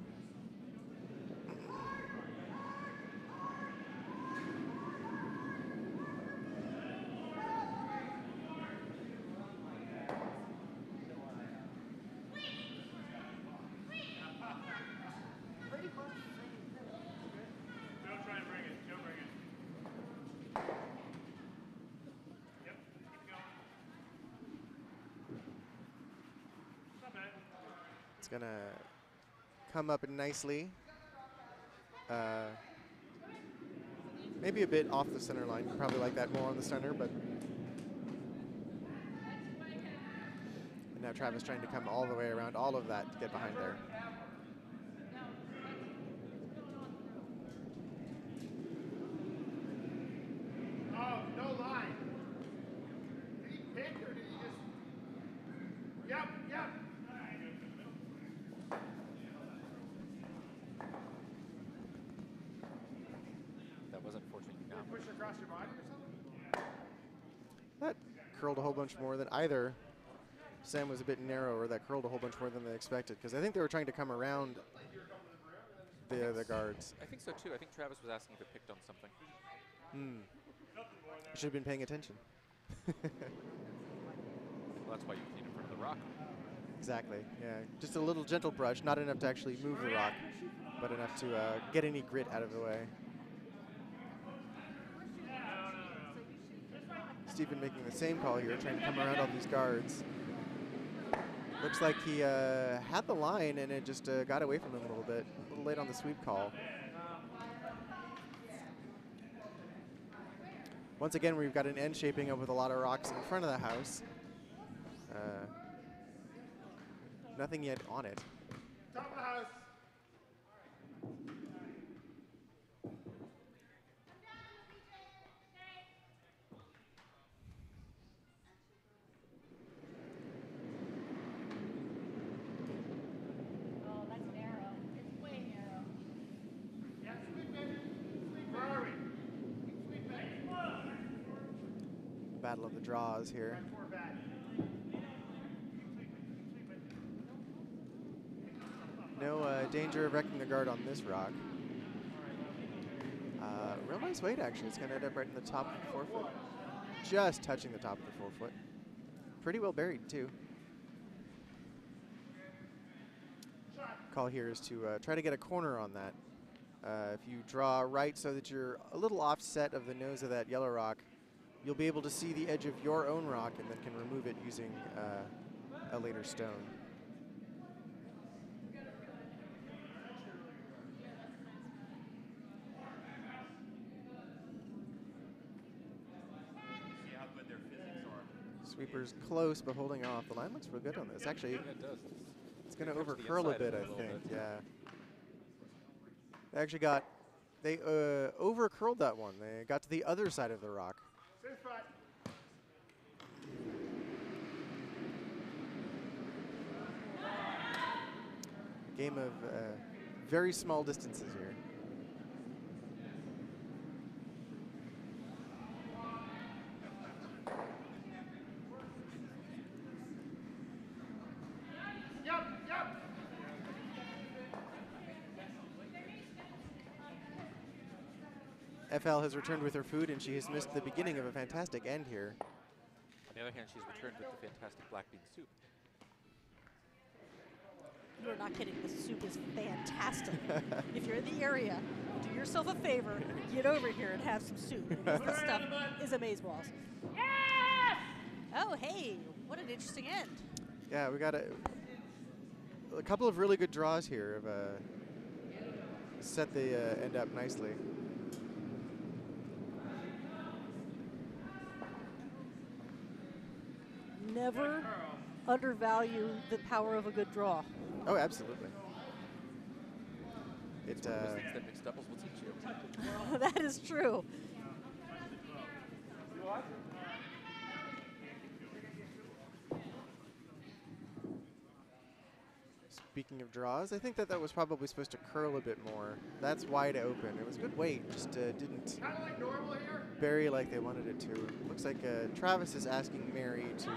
It's going to come up nicely. Maybe a bit off the center line. You probably like that more on the center, but. And now Travis trying to come all the way around all of that to get behind there. Oh, no line. Did he pick or did he just? Yep, yep. That was unfortunate. No. Push across your body or something? That curled a whole bunch more than either. Sam was a bit narrower. That curled a whole bunch more than they expected because I think they were trying to come around the guards. I think so too. I think Travis was asking if it picked on something. Should have been paying attention. Well, that's why you clean in front of the rock. Exactly. Yeah, just a little gentle brush, not enough to actually move the rock, but enough to get any grit out of the way. Stephen making the same call here, trying to come around all these guards. Looks like he had the line and it just got away from him a little bit. A little late on the sweep call. Once again, we've got an end shaping up with a lot of rocks in front of the house. Nothing yet on it. Top of the house. Oh, that's narrow. It's way narrow. Yeah, sweep it. Where are we? Sweep it. Battle of the draws here. Four back. No danger of wrecking the guard on this rock. Real nice weight, actually. It's going to end up right in the top of the forefoot. Just touching the top of the forefoot. Pretty well buried, too. Call here is to try to get a corner on that. If you draw right so that you're a little offset of the nose of that yellow rock, you'll be able to see the edge of your own rock and then can remove it using a later stone. Sweeper's close, but holding off. The line looks real good on this. Actually, Yeah, it does. it's going to It comes to the overcurl a inside bit, I little think. bit. Yeah. They actually they overcurled that one. They got to the other side of the rock. Same spot. Game of very small distances here. Yep, yep. FL has returned with her food, and she has missed the beginning of a fantastic end here. On the other hand, she's returned with the fantastic black bean soup. You're not kidding. The soup is fantastic. If you're in the area, do yourself a favor, get over here and have some soup. Because this stuff is amazeballs. Yes! Oh, hey, what an interesting end. Yeah, we got a couple of really good draws here. Have set the end up nicely. Never undervalue the power of a good draw. Oh, absolutely. It Those things that mixed doubles will teach you. That is true. Speaking of draws, I think that was probably supposed to curl a bit more. That's wide open. It was good weight, just didn't Kind of like normal here. bury like they wanted it to. Looks like Travis is asking Mary to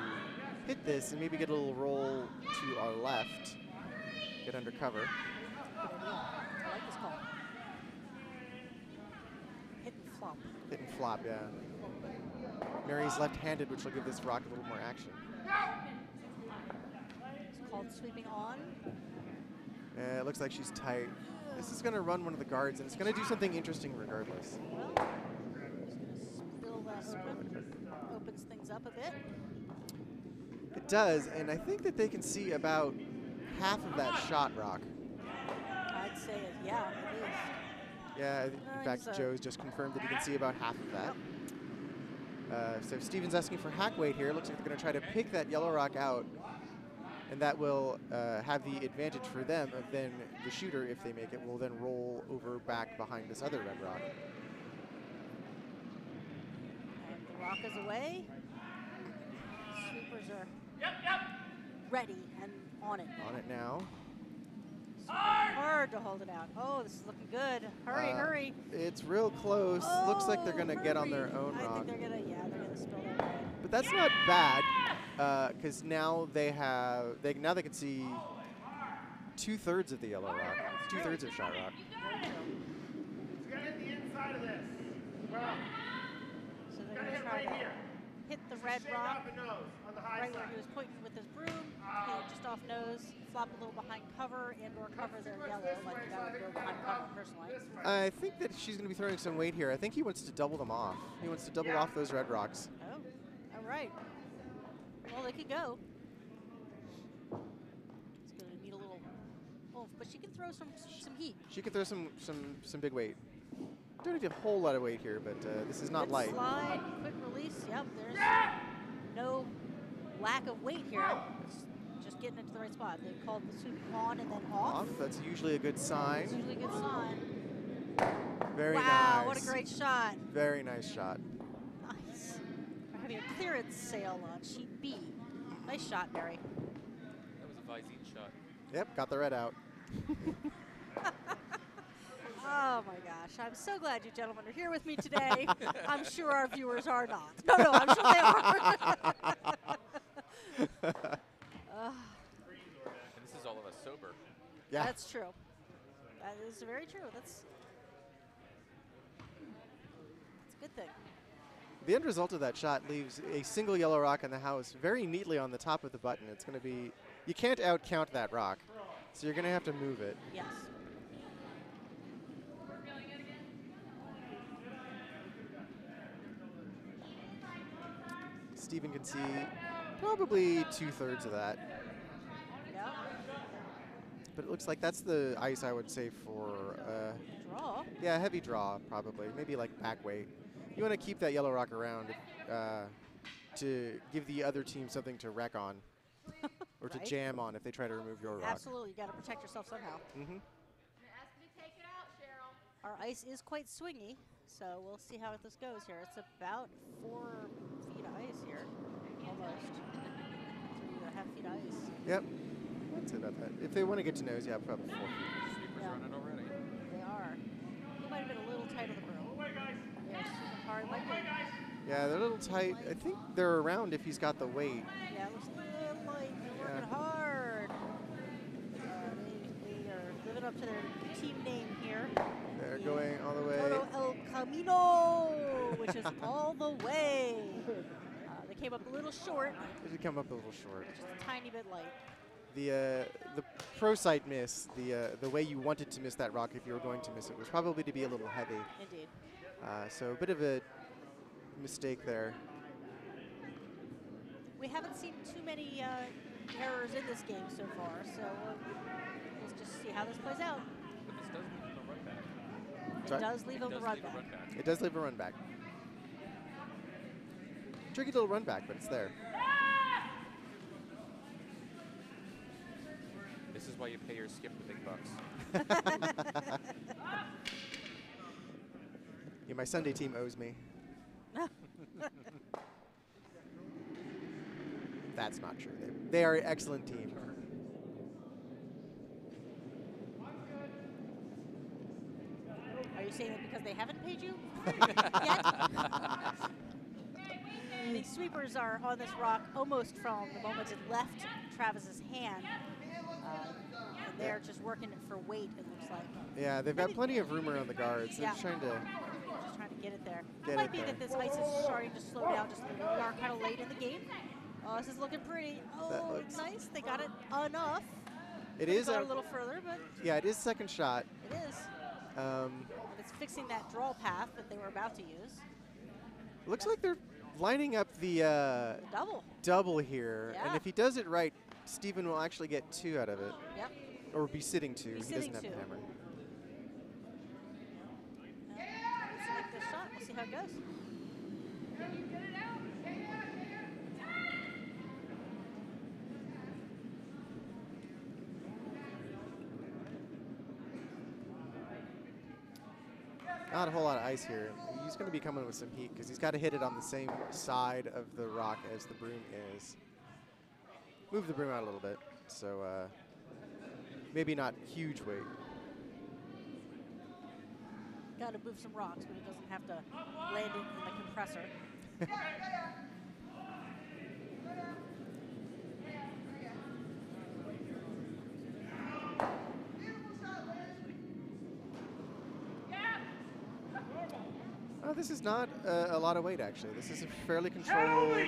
hit this and maybe get a little roll to our left. Get under cover. Good idea. I like this call. Hit and flop. Hit and flop, yeah. Mary's left-handed, which will give this rock a little more action. It's called sweeping on. It looks like she's tight. This is going to run one of the guards, and it's going to do something interesting regardless. Well, just going to spill that split. Opens things up a bit. It does, and I think that they can see about half of that shot rock. I'd say it, yeah, at least. Yeah, in fact, he's, Joe's just confirmed that he can see about half of that. So Steven's asking for hack weight here. Looks like they're going to try to pick that yellow rock out, and that will have the advantage for them of then the shooter, if they make it, will then roll over back behind this other red rock. And the rock is away. Sweepers are ready and on it. On it now. Hard to hold it out. Oh, this is looking good. Hurry, hurry. It's real close. Looks like they're going to get on their own I rock. think they're going to, yeah, they're going to spill their red. But that's not bad, because now they can see 2/3 of the yellow rock, 2/3 of shot rock. Very true. He's gonna hit the inside of this. Well, So they're gotta going to hit try right to here. hit the red Shake rock up and nose on the high right where side. he was pointing with his broom, hit it just off nose, flop a little behind cover and or cover their yellow, like that would go behind cover personally. I think that she's going to be throwing some weight here. I think he wants to double them off. He wants to double off those red rocks. Oh, all right. Well, they could go. It's going to need a little oomph, but she can throw some heat. She could throw some big weight. Don't need a whole lot of weight here, but this is not Good light. Slide, quick release. Yep, there's no lack of weight here. It's just getting it to the right spot. They called the sweep on and then off. That's usually a good It's sign. usually a good sign. Very Wow, nice. what a great shot. Very nice shot. Nice. We're having a clearance sale on sheet B. Nice shot, Barry. That was a Visine shot. Yep, got the red out. Oh my gosh, I'm so glad you gentlemen are here with me today. I'm sure our viewers are not. No, I'm sure they are. And this is all of us sober. Yeah. That's true. That is very true. That's a good thing. The end result of that shot leaves a single yellow rock in the house very neatly on the top of the button. It's going to be, you can't outcount that rock, so you're going to have to move it. Yes. Steven can see probably 2/3 of that. Yeah. But it looks like that's the ice, I would say, for, Draw. yeah, heavy draw, probably. Maybe like back weight. You want to keep that yellow rock around to give the other team something to wreck on or to Right. jam on if they try to remove your rock. Absolutely. You got to protect yourself somehow. Mm-hmm. Ask me to take it out, Cheryl. Our ice is quite swingy, so we'll see how this goes here. It's about 4 feet of ice here, almost. 3.5 feet of ice. Yep. That's about that. If they want to get to nose, yeah, probably 4 feet. Sweeper's Yeah. running already. They are. He might have been a little tight on the broom. They're super hard. Might be. Yeah, they're a little tight. I think they're around if he's got the weight. Yeah, it looks a little light. They're working hard. They are living up to their team name here. They're going all the way. Todo El Caminoooo, which is all the way. They came up a little short, They did come up a little short. just a tiny bit light. The pro sight miss, the way you wanted to miss that rock if you were going to miss it was probably to be a little heavy. Indeed. So a bit of a mistake there. We haven't seen too many errors in this game so far, so let's just see how this plays out. But this does leave a run back. It Sorry? does leave It on does the run leave a back. run back. It does leave a run back. Tricky little run back, but it's there. This is why you pay your skip the big bucks. Yeah, my Sunday team owes me. That's not true. They are an excellent team. Are you saying that because they haven't paid you yet? The sweepers are on this rock almost from the moment it left Travis's hand. And they're just working it for weight, it looks like. Yeah, they've got plenty of room around the guards. They're Yeah. just trying to. Just trying to get it there. Get It might it be there. that this ice is starting to slow down just a little. We are kind of late in the game. Oh, this is looking pretty. That Oh, looks- nice. They got it enough. It Could've is gone a a little further, but yeah, it is second shot. it is. Um, It's fixing that draw path that they were about to use. looks like they're lining up the Double. double here, and Yeah. if he does it right, Steven will actually get 2 out of it. Yep. Or be sitting 2. Be He sitting doesn't have 2. the hammer. Let's make this shot. We'll see how it goes. Not a whole lot of ice here. He's going to be coming with some heat because he's got to hit it on the same side of the rock as the broom is. Move the broom out a little bit, so maybe not huge weight. Got to move some rocks, but he doesn't have to land it in the compressor. Oh, this is not a lot of weight, actually. This is a fairly controlled,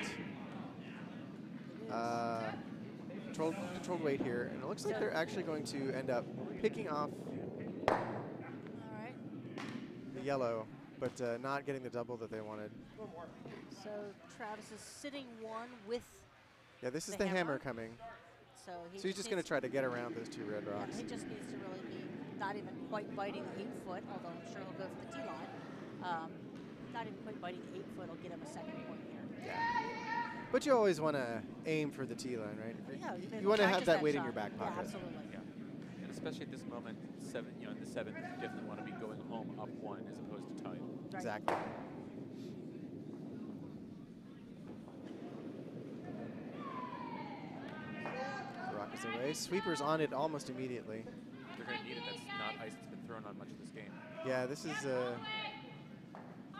controlled weight here, and it looks like they're actually going to end up picking off All right. the yellow, but not getting the double that they wanted. So Travis is sitting 1 with. Yeah, this is The the hammer hammer. coming. So He's just going to try to get around those 2 red Yeah, rocks. he just needs to really be not even quite biting the 8-foot, although I'm sure he'll go for the T-line. Not even quite biting the 8-foot will get him a second point here. Yeah. But you always want to aim for the T-line, right? Yeah, You want to have practice that weight in shot. your back pocket. Yeah, absolutely. Yeah. And especially at this moment, in the 7th, you definitely want to be going home up 1 as opposed to tied. Right. Exactly. Rock is away. Sweeper's on it almost immediately. They're going to need it. That's not ice that's been thrown on much of this game. Yeah, this is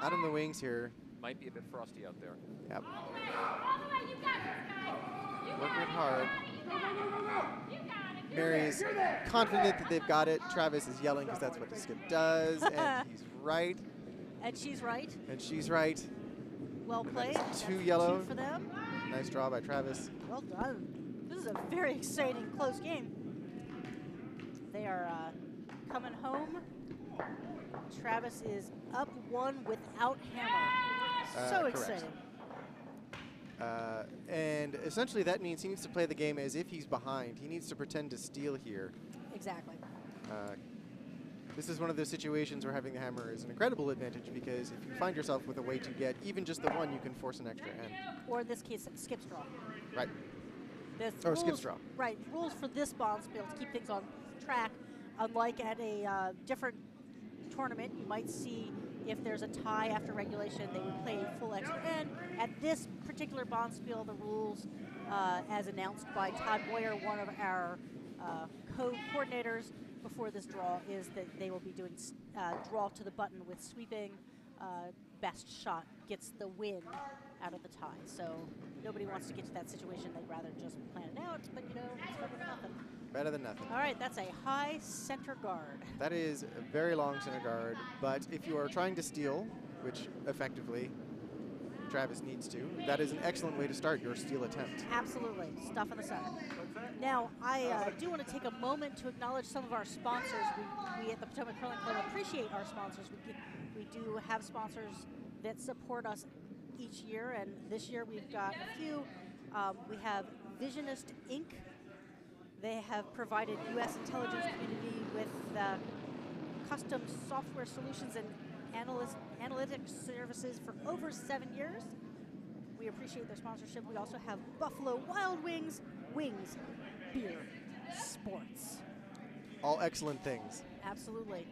out on the wings here. Might be a bit frosty out there. Yep. All the way, you got this, guys. Working it hard. You got it. Mary is confident that they've got it. Travis is yelling because that's what the skip does, and he's right, And she's right. and she's right. Well And played. that is 2 That's yellow. 2 for them. Nice draw by Travis. Well done. This is a very exciting, close game. They are coming home. Travis is up 1 without hammer. So Correct. exciting. And essentially that means he needs to play the game as if he's behind. He needs to pretend to steal here. Exactly. This is one of those situations where having the hammer is an incredible advantage because if you find yourself with a way to get even just the 1, you can force an extra end. Or in this case, skip straw. Right. The Or skip rules- straw. Right. Rules for this bond spiel to keep things on track. Unlike at a different tournament, you might see if there's a tie after regulation, they would play a full extra end. At this particular bond spiel, the rules, as announced by Todd Boyer, one of our co-coordinators before this draw, is that they will be doing draw to the button with sweeping. Best shot gets the win out of the tie. So nobody wants to get to that situation. They'd rather just plan it out, but you know, it's better than nothing. Better than nothing. All right, that's a high center guard. That is a very long center guard, but if you are trying to steal, which effectively Travis needs to, that is an excellent way to start your steal attempt. Absolutely, stuff in the center. Now, I do want to take a moment to acknowledge some of our sponsors. We at the Potomac Curling Club appreciate our sponsors. We do have sponsors that support us each year, and this year we've got a few. We have Visionist Inc. They have provided U.S. intelligence community with custom software solutions and analytics services for over 7 years. We appreciate their sponsorship. We also have Buffalo Wild Wings, Wings, Beer, Sports. All excellent things. Absolutely.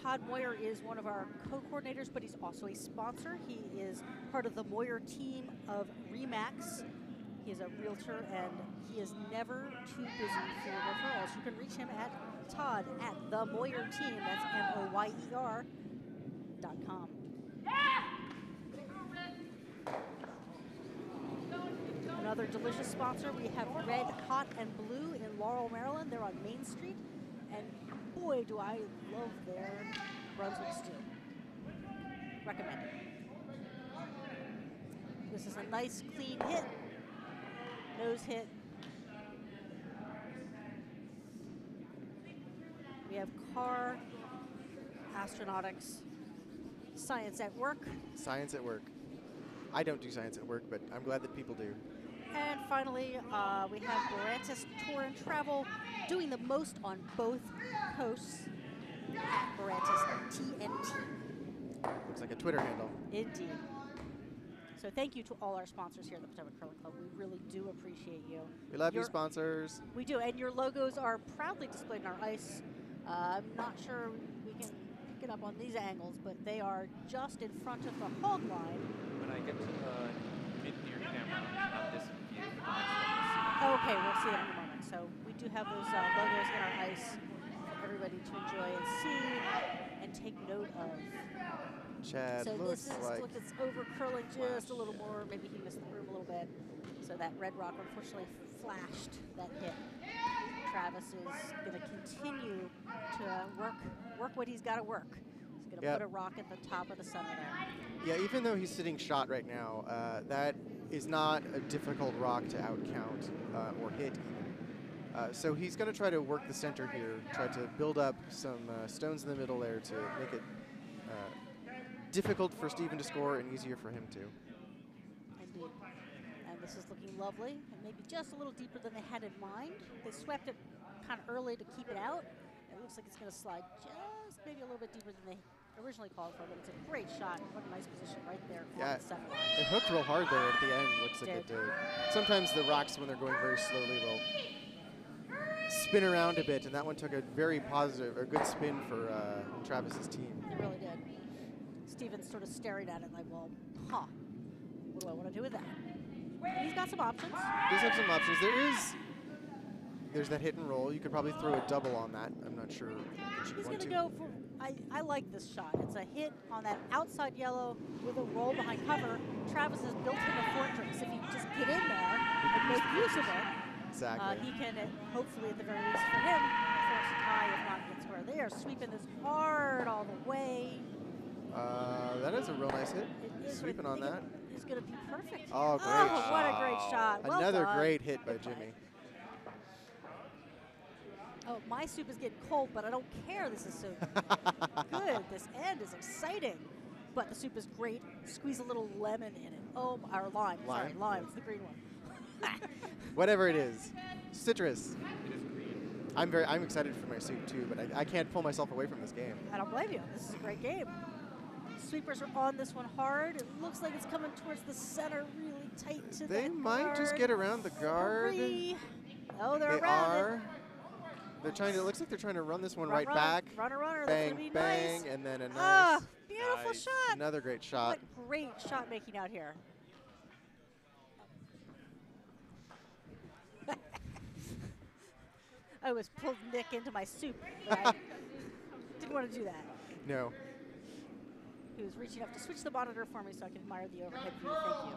Todd Moyer is one of our co-coordinators, but he's also a sponsor. He is part of the Moyer team of Remax. He is a realtor, and he is never too busy for referrals. You can reach him at Todd at the Moyer team. That's MOYER.com. Another delicious sponsor, we have Red, Hot, and Blue in Laurel, Maryland. They're on Main Street, and boy, do I love their Brunswick stew. Recommend it. This is a nice, clean hit. Nose hit. We have car, astronautics, science at work. Science at work. I don't do science at work, but I'm glad that people do. And finally, we have Barantis Tour and Travel doing the most on both coasts at Barantis TNT. Looks like a Twitter handle. Indeed. So thank you to all our sponsors here at the Potomac Curling Club. We really do appreciate you. We love you, sponsors. We do, and your logos are proudly displayed on our ice. I'm not sure we can pick it up on these angles, but they are just in front of the hog line. When I get to the mid-near camera, not this view, but the next one, you'll see. Okay, we'll see it in a moment. So we do have those logos in our ice for everybody to enjoy and see and take note of. Chad So looks this is, like look, it's over curling just a little more. Maybe he missed the room a little bit. So that red rock unfortunately flashed that hit. Travis is going to continue to work what he's got to work. He's going to put a rock at the top of the center there. Yeah, even though he's sitting shot right now, that is not a difficult rock to outcount or hit even. So he's going to try to work the center here, try to build up some stones in the middle there to make it difficult for Steven to score and easier for him to. Indeed. And this is looking lovely, and maybe just a little deeper than they had in mind. They swept it kind of early to keep it out. It looks like it's going to slide just maybe a little bit deeper than they originally called for, but it's a great shot. What a nice position right there on the center line. It hooked real hard there at the end, looks like it did. Sometimes the rocks, when they're going very slowly, will spin around a bit, and that one took a very positive, or good spin for Travis's team. It really did. Steven's sort of staring at it like, well, what do I want to do with that? But he's got some options. Does have some options. There's that hit and roll. You could probably throw a double on that. I'm not sure. He's going to go for, I like this shot. It's a hit on that outside yellow with a roll behind cover. Travis has built him a fortress. If he just get in there and make use of it, exactly. He can, hopefully at the very least for him, force a tie, if not get square. They are sweeping this hard all the way. That is a real nice hit. Sweeping on that. It's going to be perfect. Oh, great shot. What a great shot. Well Another done. great hit by Jimmy. Oh, my soup is getting cold, but I don't care. This is so good. This end is exciting. But the soup is great. Squeeze a little lemon in it. Oh, or lime. Sorry, lime. It's the green one. Whatever it is. Citrus. It is green. I'm excited for my soup too, but I can't pull myself away from this game. I don't blame you. This is a great game. Sweepers are on this one hard. It looks like it's coming towards the center really tight to They that might guard. just get around the guard. Oh, they're They around are. it. They're trying to. It looks like they're trying to run this one Run, right back. Runner, Bang, that's gonna be bang, nice. and then a nice. Ah, beautiful Nice. shot. Another great shot. What great shot making out here. I was pulled Nick into my soup, but I didn't want to do that. No. He was reaching up to switch the monitor for me so I could admire the overhead view. Thank you.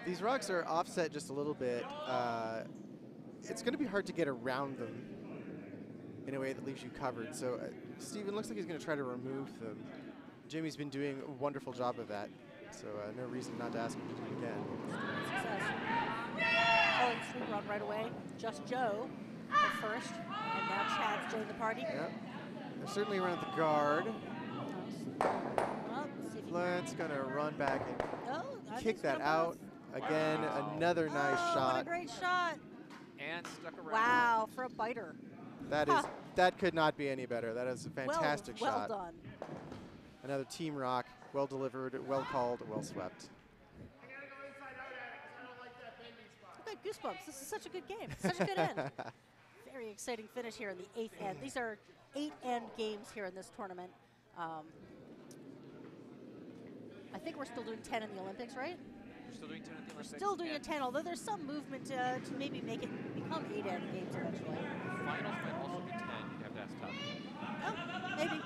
These rocks are offset just a little bit. It's going to be hard to get around them in a way that leaves you covered. So Steven looks like he's going to try to remove them. Jimmy's been doing a wonderful job of that. So no reason not to ask him to do it again. Success. Oh, and sweep run right away. Just Joe at first, and now Chad's joined the party. Yep. They're certainly around the guard. Well, see if you Flint's going to run back and I kick think that it's gonna out. both. Again, another nice What a shot. great shot. And stuck around. Wow, for a biter. That could not be any better. That is a fantastic well shot. done. Another team rock, well delivered, well called, well swept. I gotta go inside out at it because I don't like that bending spot. I've got goosebumps. This is such a good game. Such a good end. Very exciting finish here in the 8th end. These are 8-end games here in this tournament. I think we're still doing 10 in the Olympics, right? We're still doing 10 at the We're Olympics. still doing a and 10, although there's some movement to maybe make it become 8-end games eventually. Finals might also be 10. You'd have to ask Todd. Oh, maybe.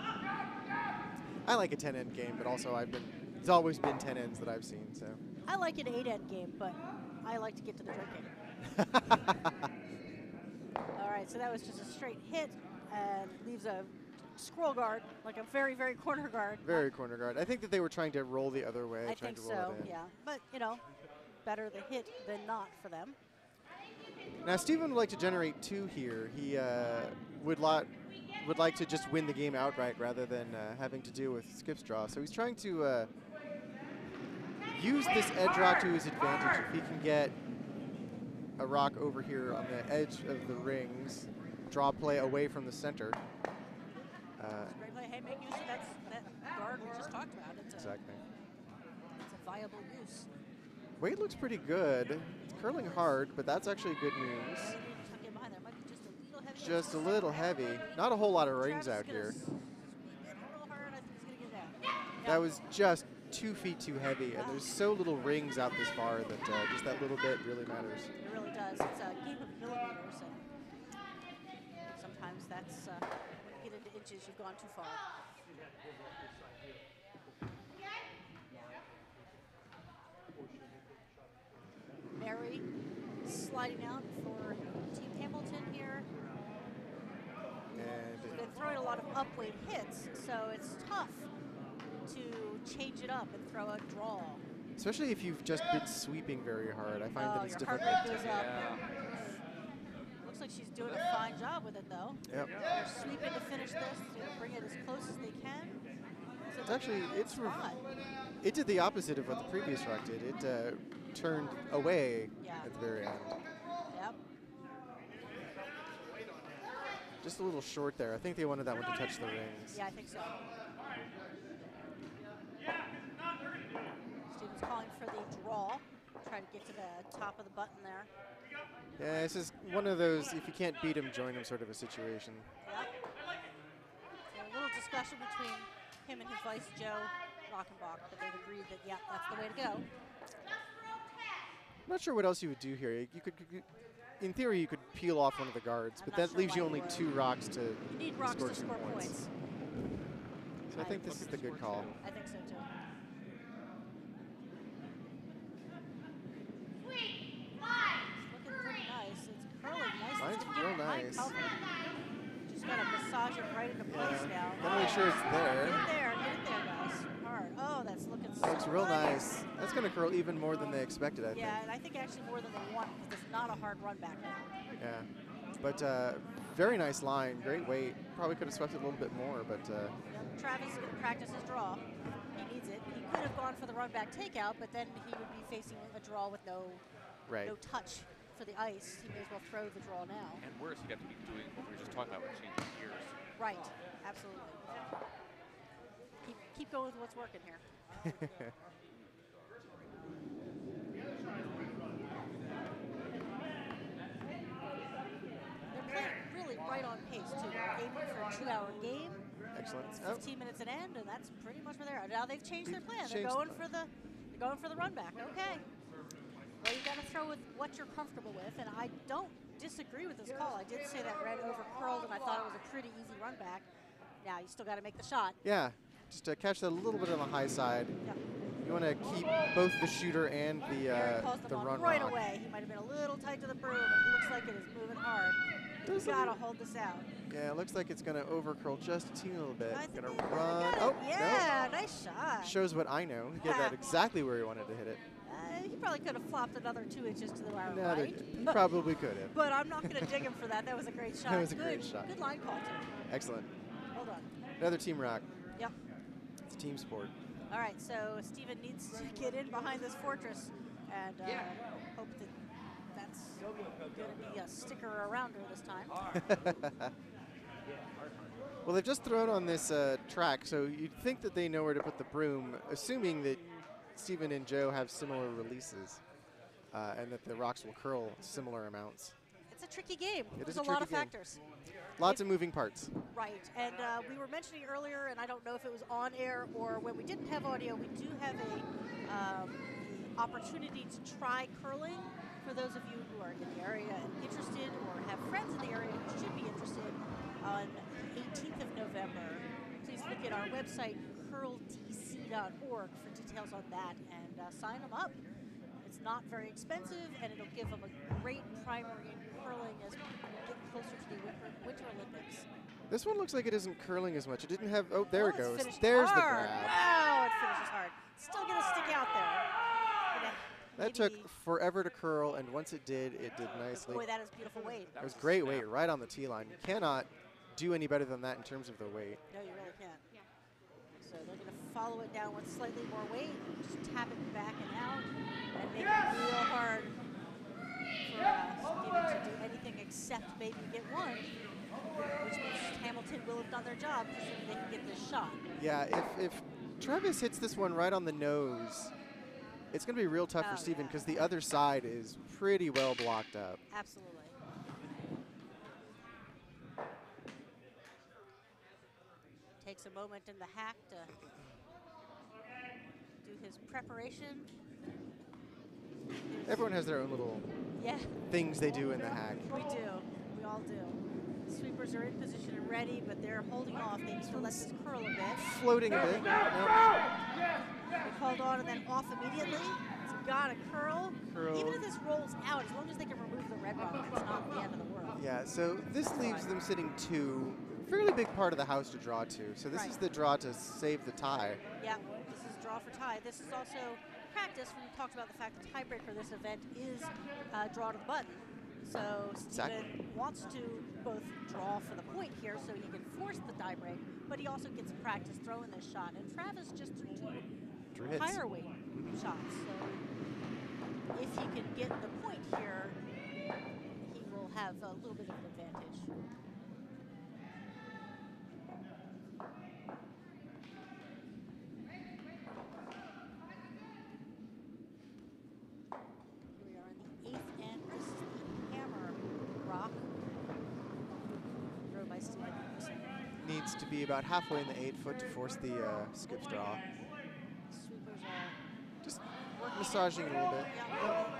I like a 10-end game, but also it's always been 10 ends that I've seen. So I like an 8-end game, but I like to get to the drinking. All right, so that was just a straight hit and leaves a scroll guard, like a very, very corner guard. very corner guard. I think that they were trying to roll the other way. I trying think to roll so, it in. yeah. But, better the hit than not for them. Now Steven would like to generate 2 here. He would like to just win the game outright rather than having to deal with skip's draw. So he's trying to use this edge rock to his advantage. If he can get a rock over here on the edge of the rings, draw play away from the center. Great play. Hey, make use of that guard we just talked about. Exactly. It's a viable use. Weight looks pretty good. It's curling hard, but that's actually good news. Tuck in behind there. Might be just a little heavy. Just a little heavy. Not a whole lot of rings out here. That was just 2 feet too heavy, and there's so little rings out this far that just that little bit really matters. It really does. It's a game of millimeters, and sometimes that's when you get into inches, you've gone too far. Mary sliding out for Team Hamilton here. And They've been throwing a lot of upweight hits, so it's tough to change it up and throw a draw. especially if you've just been sweeping very hard, I find that it's your difficult. heart rate goes up. Yeah. Looks like she's doing a fine job with it, though. Yep. They're sweeping to finish this, to bring it as close as they can. So It's actually, it's spot. it did the opposite of what the previous rock did. It turned away Yeah. at the very end. Yep. Just a little short there. I think they wanted that one to touch the rings. Yeah, I think so. Steven's calling for the draw. Try to get to the top of the button there. Yeah, this is one of those, if you can't beat him, join him sort of a situation. Yep. So a little discussion between him and his vice, Joe Rockenbach, but they've agreed that, yeah, that's the way to go. I'm not sure what else you would do here. You could in theory, you could peel off one of the guards, I'm but not that sure leaves why you you only would. 2 rocks to You need rocks score to some score points. points. So I think this is the good call. I think so, too. Looking pretty nice. It's curling nice. Mine's It's gonna real get high nice. cover. Just got to massage it right into place now. Gotta make sure it's Get there. it there, guys. Hard. Oh, that's looking so Looks real nice. nice. That's going to curl even more than they expected, I think. Yeah, and I think actually more than they want because it's not a hard run back now. Yeah. But very nice line, great weight. Probably could have swept it a little bit more, but Yep. Travis is going to practice his draw. He needs it. He could have gone for the run back takeout, but then he would be facing a draw with no touch for the ice. He may as well throw the draw now. And worse, he'd have to be doing what we were just talking about with changing gears. Right. Absolutely. Keep going with what's working here. They're playing really right on pace, too. They're aiming for a 2-hour game. Excellent. It's Oh, 15 minutes an end, and that's pretty much where they are. Now they've changed their plan. They're Changed going the for the run back. Okay. Well, you got to throw with what you're comfortable with, and I don't disagree with this call. I did say that red over curled, and I thought it was a pretty easy run back. Now you still got to make the shot. yeah, just to catch that a little bit on the high side. Yeah. You want to keep both the shooter and Mary calls them the on run right rock. away. He might have been a little tight to the broom, and it looks like it is moving hard. You've got to hold this out. Yeah, it looks like it's going to over curl just a teeny little bit. I think Going they to run. got Oh, it. Yeah, nice shot. no. Shows what I know. He got that exactly where he wanted to hit it. He probably could have flopped another 2 inches to the right. No, he probably could have. But I'm not going to dig him for that. That was a great shot. That was a Good, great shot. Good line call, too. Excellent. Hold on. Another team rock. Yep. It's a team sport. All right, so Steven needs to get in behind this fortress and hope that that's going to be a sticker around her this time. Well, they've just thrown on this track, so you'd think that they know where to put the broom, assuming that Steven and Joe have similar releases and that the rocks will curl similar amounts. It's a tricky game. It There's is a a lot tricky of game. factors. Lots of moving parts. Right, and we were mentioning earlier, and I don't know if it was on air or when we didn't have audio, we do have a opportunity to try curling for those of you who are in the area and interested or have friends in the area who should be interested on the 18th of November. Please look at our website, curldc.org, for details on that and sign them up. It's not very expensive, and it'll give them a great primer in curling as we get closer to the Winter Olympics. This one looks like it isn't curling as much. It didn't have, oh, there it it's goes. finished There's the hard. grab. Wow, it finishes hard. Still going to stick out there. That took forever to curl, and once it did nicely. Boy, that is beautiful weight. It was great weight right on the tee line. You cannot do any better than that in terms of the weight. No, you really can't. So they're going to follow it down with slightly more weight, just tap it back and out, and make it real hard for Steven to do anything except maybe get one, which means Hamilton will have done their job, presuming they can get this shot. Yeah, if Travis hits this one right on the nose, it's going to be real tough for Steven because the other side is pretty well blocked up. Absolutely. Takes a moment in the hack to do his preparation. Everyone has their own little things they do in the hack. We do. We all do. Sweepers are in position and ready, but they're holding off. They need to let this curl a bit. Floating a bit. They called on and then off immediately. It's got to curl. Even if this rolls out, as long as they can remove the red ball, it's not the end of the world. Yeah, so this leaves them sitting 2. Fairly big part of the house to draw to. So this is the draw to save the tie. Yeah, this is draw for tie. This is also practice when we talked about the fact that tiebreaker this event is draw to the button. So Steven wants to both draw for the point here so he can force the tie break, but he also gets practice throwing this shot. And Travis just threw 2 higher weight shots. So if he can get the point here, he will have a little bit of an advantage. Needs to be about halfway in the 8-foot to force the skip draw. Sweepers are just massaging it a little bit.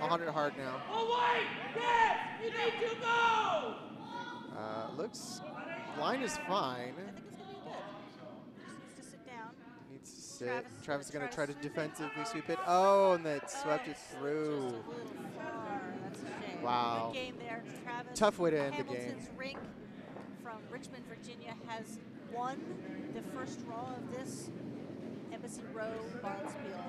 On it hard now. Oh wait! Yes! You need to go! Looks, line is fine. I think it's going to be good. Just needs to sit down. Needs to sit. Travis is going to try to defensively sweep it. Oh, and that swept it through. Just a little far. That's a shame. Wow. Good game there, Travis. Tough way to end the game. Hamilton's rink from Richmond, Virginia, has won the first draw of this Embassy Row Bonspiel.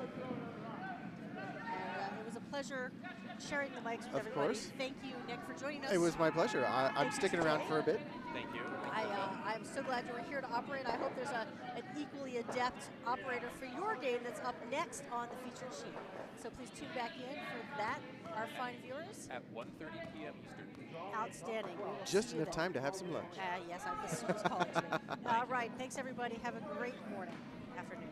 And it was a pleasure sharing the mics with everybody. Course. Thank you, Nick, for joining us. It was my pleasure. I'm sticking around for a bit. Thank you. I'm so glad you were here to operate. I hope there's an equally adept operator for your game that's up next on the featured sheet. So please tune back in for that, our fine viewers. At 1:30 p.m. Eastern. Outstanding. We will Just see you enough then. time to have some lunch. Yes, as soon as called to me. All right, thanks everybody. Have a great morning, afternoon.